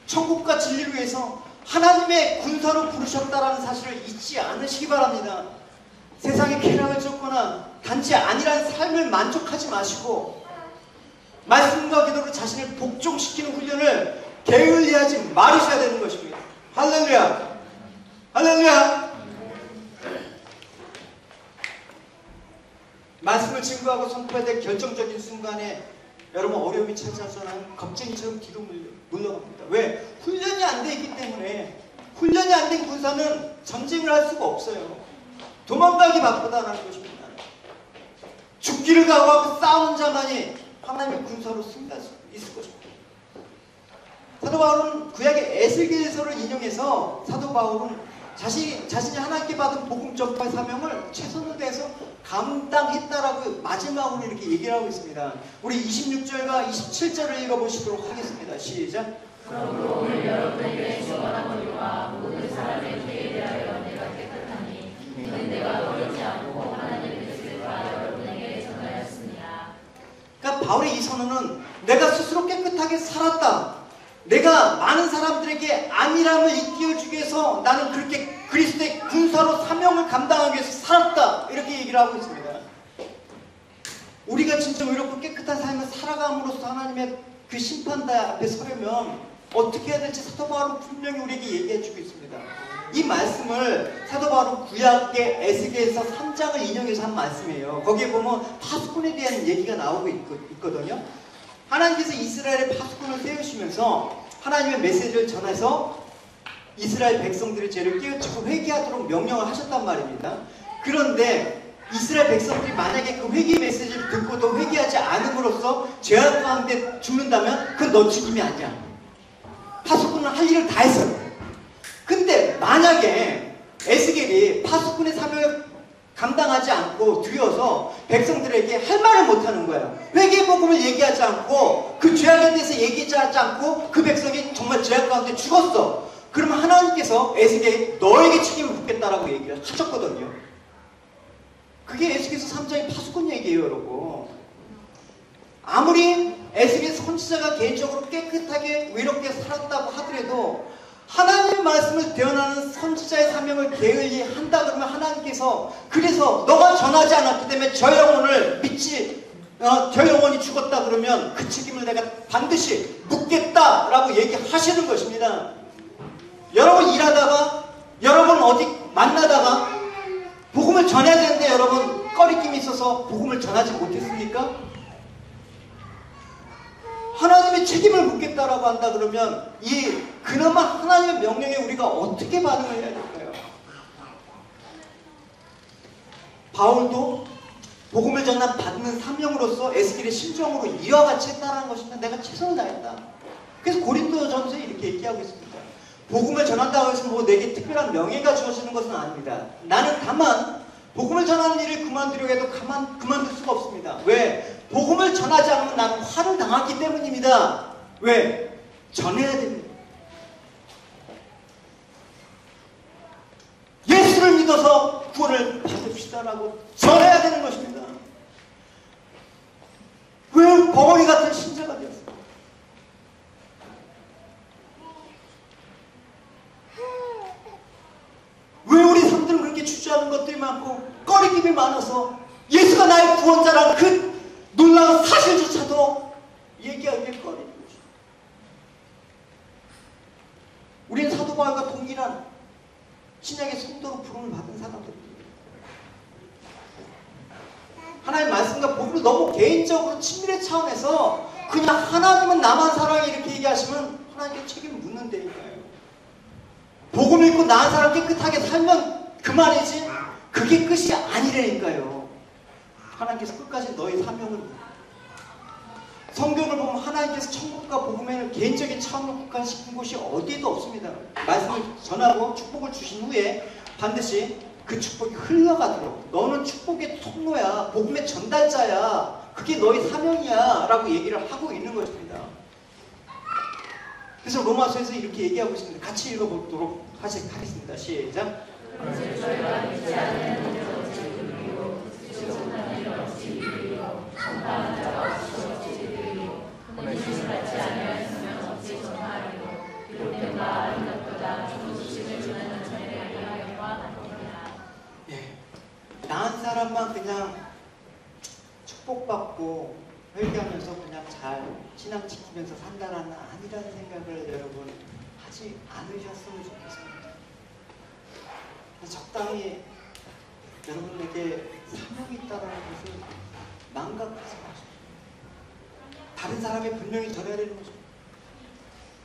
S1: 천국과 진리를 위해서 하나님의 군사로 부르셨다라는 사실을 잊지 않으시기 바랍니다. 세상의 쾌락을 쫓거나 단지 아니란 삶을 만족하지 마시고 말씀과 기도로 자신을 복종시키는 훈련을 게을리하지 말으셔야 되는 것입니다. 할렐루야! 할렐루야! 말씀을 증거하고 선포해야 될 결정적인 순간에 여러분 어려움이 찾아서는 겁쟁이처럼 뒤로 물러갑니다. 왜? 훈련이 안 돼 있기 때문에. 훈련이 안 된 군사는 전쟁을 할 수가 없어요. 도망가기 바쁘다라는 것입니다. 죽기를 각오하고 싸우는 자만이 하나님의 군사로 승리할 수 있을 것입니다. 사도 바울은 구약의 에스겔서를 인용해서 사도 바울은 자신이 하나님께 받은 복음 전파의 사명을 최선을 다해서 감당했다라고 마지막으로 이렇게 얘기를 하고 있습니다. 우리 26절과 27절을 읽어보시도록 하겠습니다. 시작.
S2: 그러므로 오늘 여러분에게 주관한 권리와 모든 사람의 죄에 대하여 내가 깨끗하니 이는 내가 버리지 않고 하나님의 뜻과 여러분에게 전하였습니다.
S1: 그러니까 바울의 이 선언은 내가 스스로 깨끗하게 살았다. 내가 많은 사람들에게 안일함을 일깨워주기 위해서 나는 그렇게 그리스도의 군사로 사명을 감당하기 위해서 살았다. 이렇게 얘기를 하고 있습니다. 우리가 진짜 의롭고 깨끗한 삶을 살아감으로써 하나님의 그 심판대 앞에 서려면 어떻게 해야 될지 사도 바울은 분명히 우리에게 얘기해주고 있습니다. 이 말씀을 사도 바울은 구약의 에스겔서 3장을 인용해서 한 말씀이에요. 거기에 보면 파수꾼에 대한 얘기가 나오고 있거든요. 하나님께서 이스라엘의 파수꾼을 세우시면서 하나님의 메시지를 전해서 이스라엘 백성들의 죄를 깨우치고 회개하도록 명령을 하셨단 말입니다. 그런데 이스라엘 백성들이 만약에 그 회개 메시지를 듣고도 회개하지 않음으로써 죄악 가운데 죽는다면 그건 너 죽임이 아니야. 파수꾼은 할 일을 다 했어요. 근데 만약에 에스겔이 파수꾼의 사명을 감당하지 않고 뒤어서 백성들에게 할 말을 못하는 거예요. 회개의 복음을 얘기하지 않고 그 죄악에 대해서 얘기하지 않고 그 백성이 정말 죄악 가운데 죽었어. 그러면 하나님께서 에스겔이 너에게 책임을 묻겠다라고 얘기를 하셨거든요. 그게 에스겔서 3장의 파수꾼 얘기예요, 여러분. 아무리 에스겔 선지자가 개인적으로 깨끗하게 의롭게 살았다고 하더라도 하나님의 말씀을 대언하는 선지자의 사명을 게을리 한다 그러면 하나님께서 그래서 너가 전하지 않았기 때문에 저 영혼을 저 영혼이 죽었다 그러면 그 책임을 내가 반드시 묻겠다라고 얘기하시는 것입니다. 여러분 일하다가 여러분 어디 만나다가 복음을 전해야 되는데 여러분 꺼리낌이 있어서 복음을 전하지 못했습니까? 하나님의 책임을 묻겠다라고 한다 그러면 그나마 하나님의 명령에 우리가 어떻게 반응을 해야 될까요? 바울도 복음을 전한 받는 사명으로서 에스겔의 심정으로 이와 같이 했다는 것입니다. 내가 최선을 다했다. 그래서 고린도전서에 이렇게 얘기하고 있습니다. 복음을 전한다고 해서 뭐 내게 특별한 명예가 주어지는 것은 아닙니다. 나는 다만 복음을 전하는 일을 그만두려고 해도 그만둘 수가 없습니다. 왜? 복음을 전하지 않으면 나는 화를 당하기 때문입니다. 왜? 전해야 됩니다. 구원을 받읍시다라고 전해야 되는 것입니다. 왜 벙어리 같은 신자가 되었습니까? 왜 우리 사람들은 그렇게 주저하는 것들이 많고 꺼리낌이 많아서 예수가 나의 구원자라는 그 놀라운 사실조차도 얘기하기에 꺼리는 것입니다. 우리는 사도 바울과 동일한 신약의 성도로 부름을 받은 사람들입니다. 하나님의 말씀과 복음을 너무 개인적으로 친밀의 차원에서 그냥 하나님은 나만 사랑해 이렇게 얘기하시면 하나님께 책임을 묻는 데니까요. 복음 읽고 나은 사람 깨끗하게 살면 그만이지 그게 끝이 아니라니까요. 하나님께서 끝까지 너의 사명을 성경을 보면 하나님께서 천국과 복음에는 개인적인 차원을 국한시킨 곳이 어디에도 없습니다. 말씀을 전하고 축복을 주신 후에 반드시 그 축복이 흘러가도록 너는 축복의 통로야, 복음의 전달자야, 그게 너의 사명이야 라고 얘기를 하고 있는 것입니다. 그래서 로마서에서 이렇게 얘기하고 있습니다. 같이 읽어보도록 하겠습니다. 시작. 나은 사람만 그냥 축복받고 회개하면서 그냥 잘 신앙 지키면서 산다라는 아니라는 생각을 여러분 하지 않으셨으면 좋겠습니다. 적당히 여러분에게 사명이 있다는 것을 망각하지 마십시오. 다른 사람의 분명히 전해야 되는 거죠.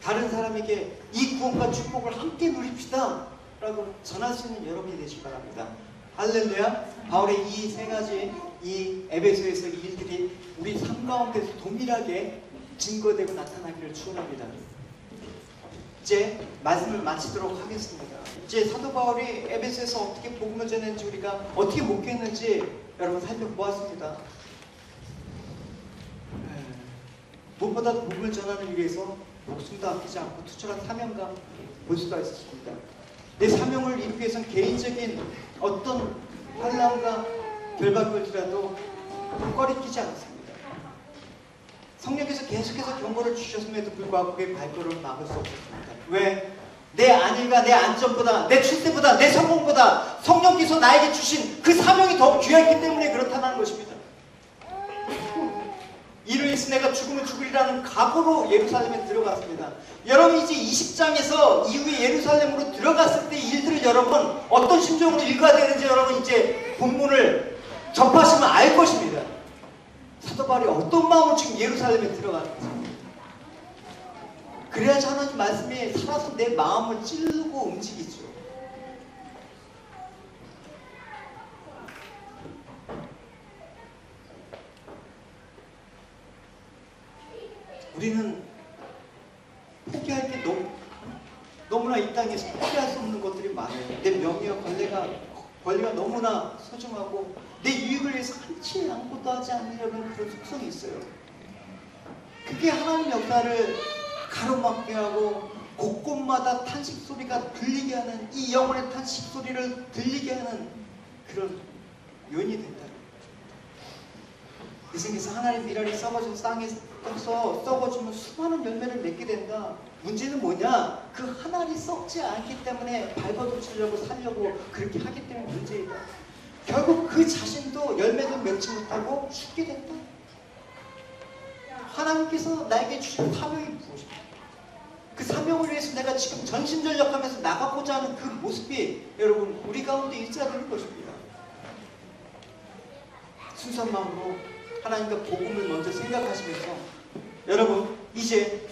S1: 다른 사람에게 이 구원과 축복을 함께 누립시다 라고 전할 수 있는 여러분이 되시기 바랍니다. 할렐루야. 바울의 이 세 가지 이 에베소에서 이 일들이 우리 삶 가운데서 동일하게 증거되고 나타나기를 축원합니다. 이제 말씀을 마치도록 하겠습니다. 이제 사도 바울이 에베소에서 어떻게 복음을 전했는지 우리가 어떻게 목회했는지 여러분 살펴보았습니다. 무엇보다 복음을 전하는 위해서 목숨도 아끼지 않고 투철한 사명감 볼 수가 있었습니다. 내 사명을 이루기 위해서는 개인적인 어떤 환난과 결박을지라도 꺼리끼지 않습니다. 성령께서 계속해서 경고를 주셨음에도 불구하고 그의 발걸음을 막을 수 없었습니다. 왜? 내 안일과 내 안전보다 내 출세보다 내 성공보다 성령께서 나에게 주신 그 사명이 더 귀하기 때문에 그렇다는 것입니다. 이를 위해서 내가 죽으면 죽으리라는 각오로 예루살렘에 들어갔습니다. 여러분 이제 20장에서 이후에 예루살렘으로 들어갔을 때 일들을 여러분 어떤 심정으로 읽어야 되는지 여러분 이제 본문을 접하시면 알 것입니다. 사도 바울이 어떤 마음으로 지금 예루살렘에 들어갔는지. 그래야지 하나님 말씀이 살아서 내 마음을 찌르고 움직이죠. 우리는 포기할 게 너무나 이 땅에서 포기할 수 없는 것들이 많아요. 내 명예와 권리가 너무나 소중하고 내 유익을 위해서 한치 양보도 하지 않으려는 그런 속성이 있어요. 그게 하나님 역사를 가로막게 하고 곳곳마다 탄식 소리가 들리게 하는 이 영혼의 탄식 소리를 들리게 하는 그런 요인이 된다. 예수님께서 하나님 미랄이 썩어진 땅에 떠서 썩어지면 수많은 열매를 맺게 된다. 문제는 뭐냐? 그 하나님 썩지 않기 때문에 밟아붙이려고 살려고 그렇게 하기 때문에 문제이다. 결국 그 자신도 열매도 맺지 못하고 죽게 된다. 하나님께서 나에게 주신 사명이 무엇입니까? 그 사명을 위해서 내가 지금 전심전력하면서 나가고자 하는 그 모습이 여러분 우리 가운데 있어야 되는 것입니다. 순수한 마음으로 하나님과 복음을 먼저 생각하시면서 여러분 이제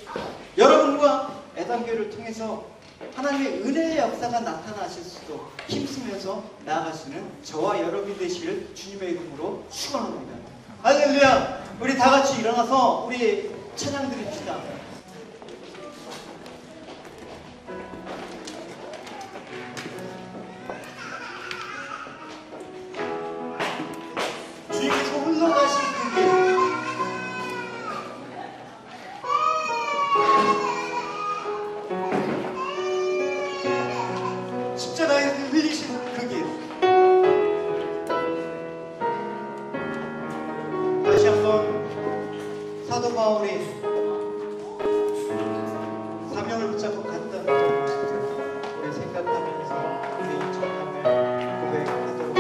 S1: 여러분과 애당교회를 통해서 하나님의 은혜의 역사가 나타나실 수도 힘쓰면서 나아가시는 저와 여러분이 되시길 주님의 이름으로 축원합니다. 할렐루야. 우리 다 같이 일어나서 우리 찬양 드립시다. 주님께서 흘러가신 그 길, 십자가에 흘리신 그 길, 우리 사명을 붙잡고 갔던 모습들 우리 생각하면서 우리 전함을 고백하도록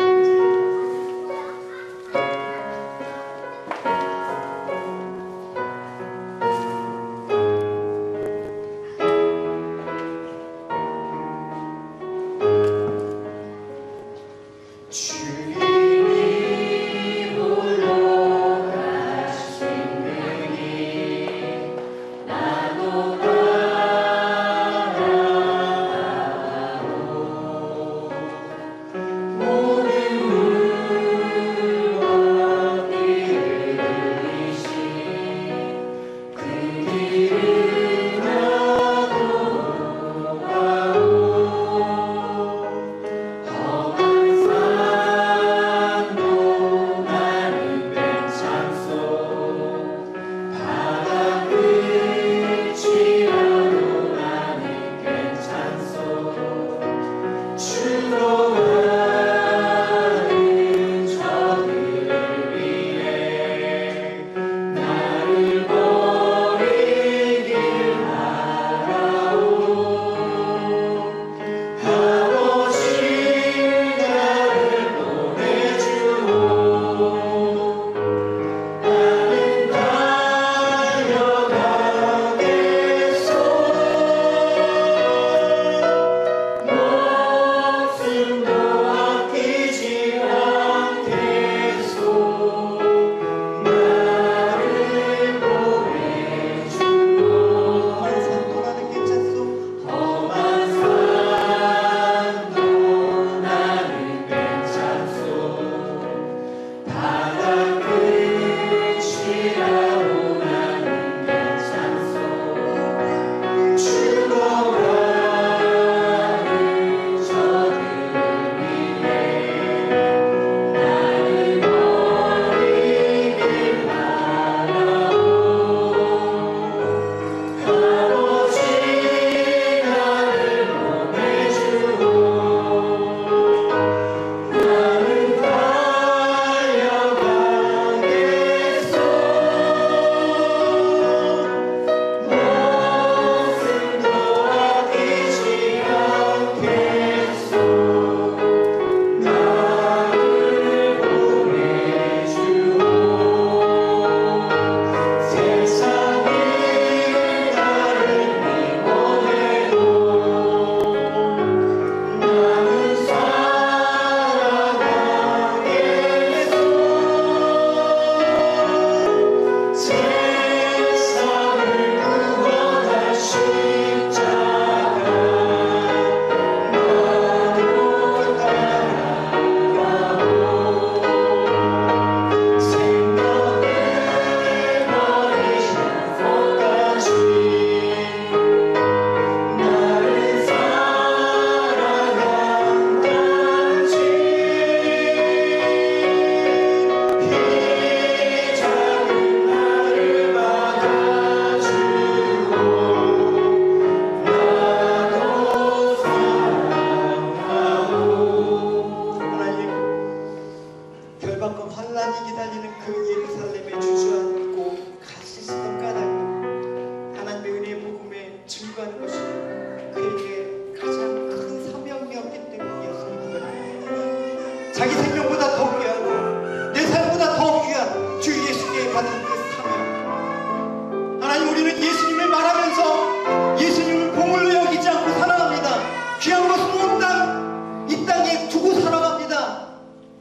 S1: 자기 생명보다 더 귀하고 내 삶보다 더 귀한 주 예수님께 받은 그 사명. 하나님, 우리는 예수님을 말하면서 예수님을 보물로 여기지 않고 살아갑니다. 귀한 것은 없다 이 땅에 두고 살아갑니다.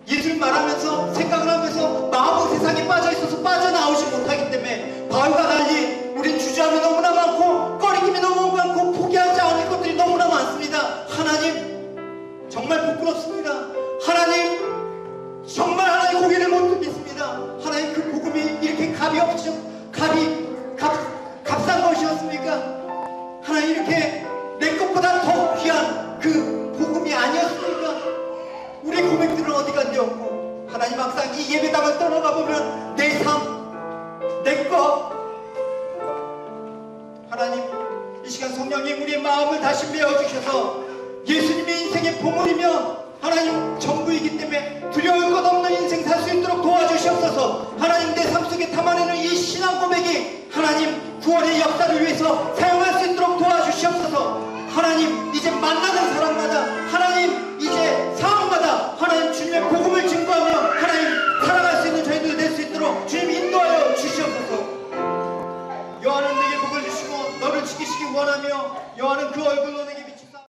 S1: 예수를 말하면서 생각을 하면서 마음은 세상에 빠져있어서 빠져나오지 못하기 때문에 바위가 달리 우린 주저함이 너무나 많고 꺼리낌이 너무 많고 포기하지 않을 것들이 너무나 많습니다. 하나님, 정말 부끄럽습니다. 하나님, 정말 하나님 고개를 못 들겠습니다. 하나님, 그 복음이 이렇게 값싼 것이었습니까? 하나님, 이렇게 내 것보다 더 귀한 그 복음이 아니었습니까? 우리 고백들은 어디 간되었고, 하나님, 막상 이 예배당을 떠나가 보면 내 삶, 내 것, 하나님, 이 시간 성령님 우리의 마음을 다시 메워주셔서 예수님의 인생의 보물이며 하나님 전부이기 때문에 두려울 것 없는 인생 살 수 있도록 도와주시옵소서. 하나님, 내 삶 속에 담아내는 이 신앙 고백이 하나님 구원의 역사를 위해서 사용할 수 있도록 도와주시옵소서. 하나님 이제 만나는 사람마다, 하나님 이제 상황마다 하나님 주님의 복음을 증거하며 하나님 살아갈 수 있는 저희들 될 수 있도록 주님 인도하여 주시옵소서. 여호와는 내게 복을 주시고 너를 지키시기 원하며 여호와는 그 얼굴로 내게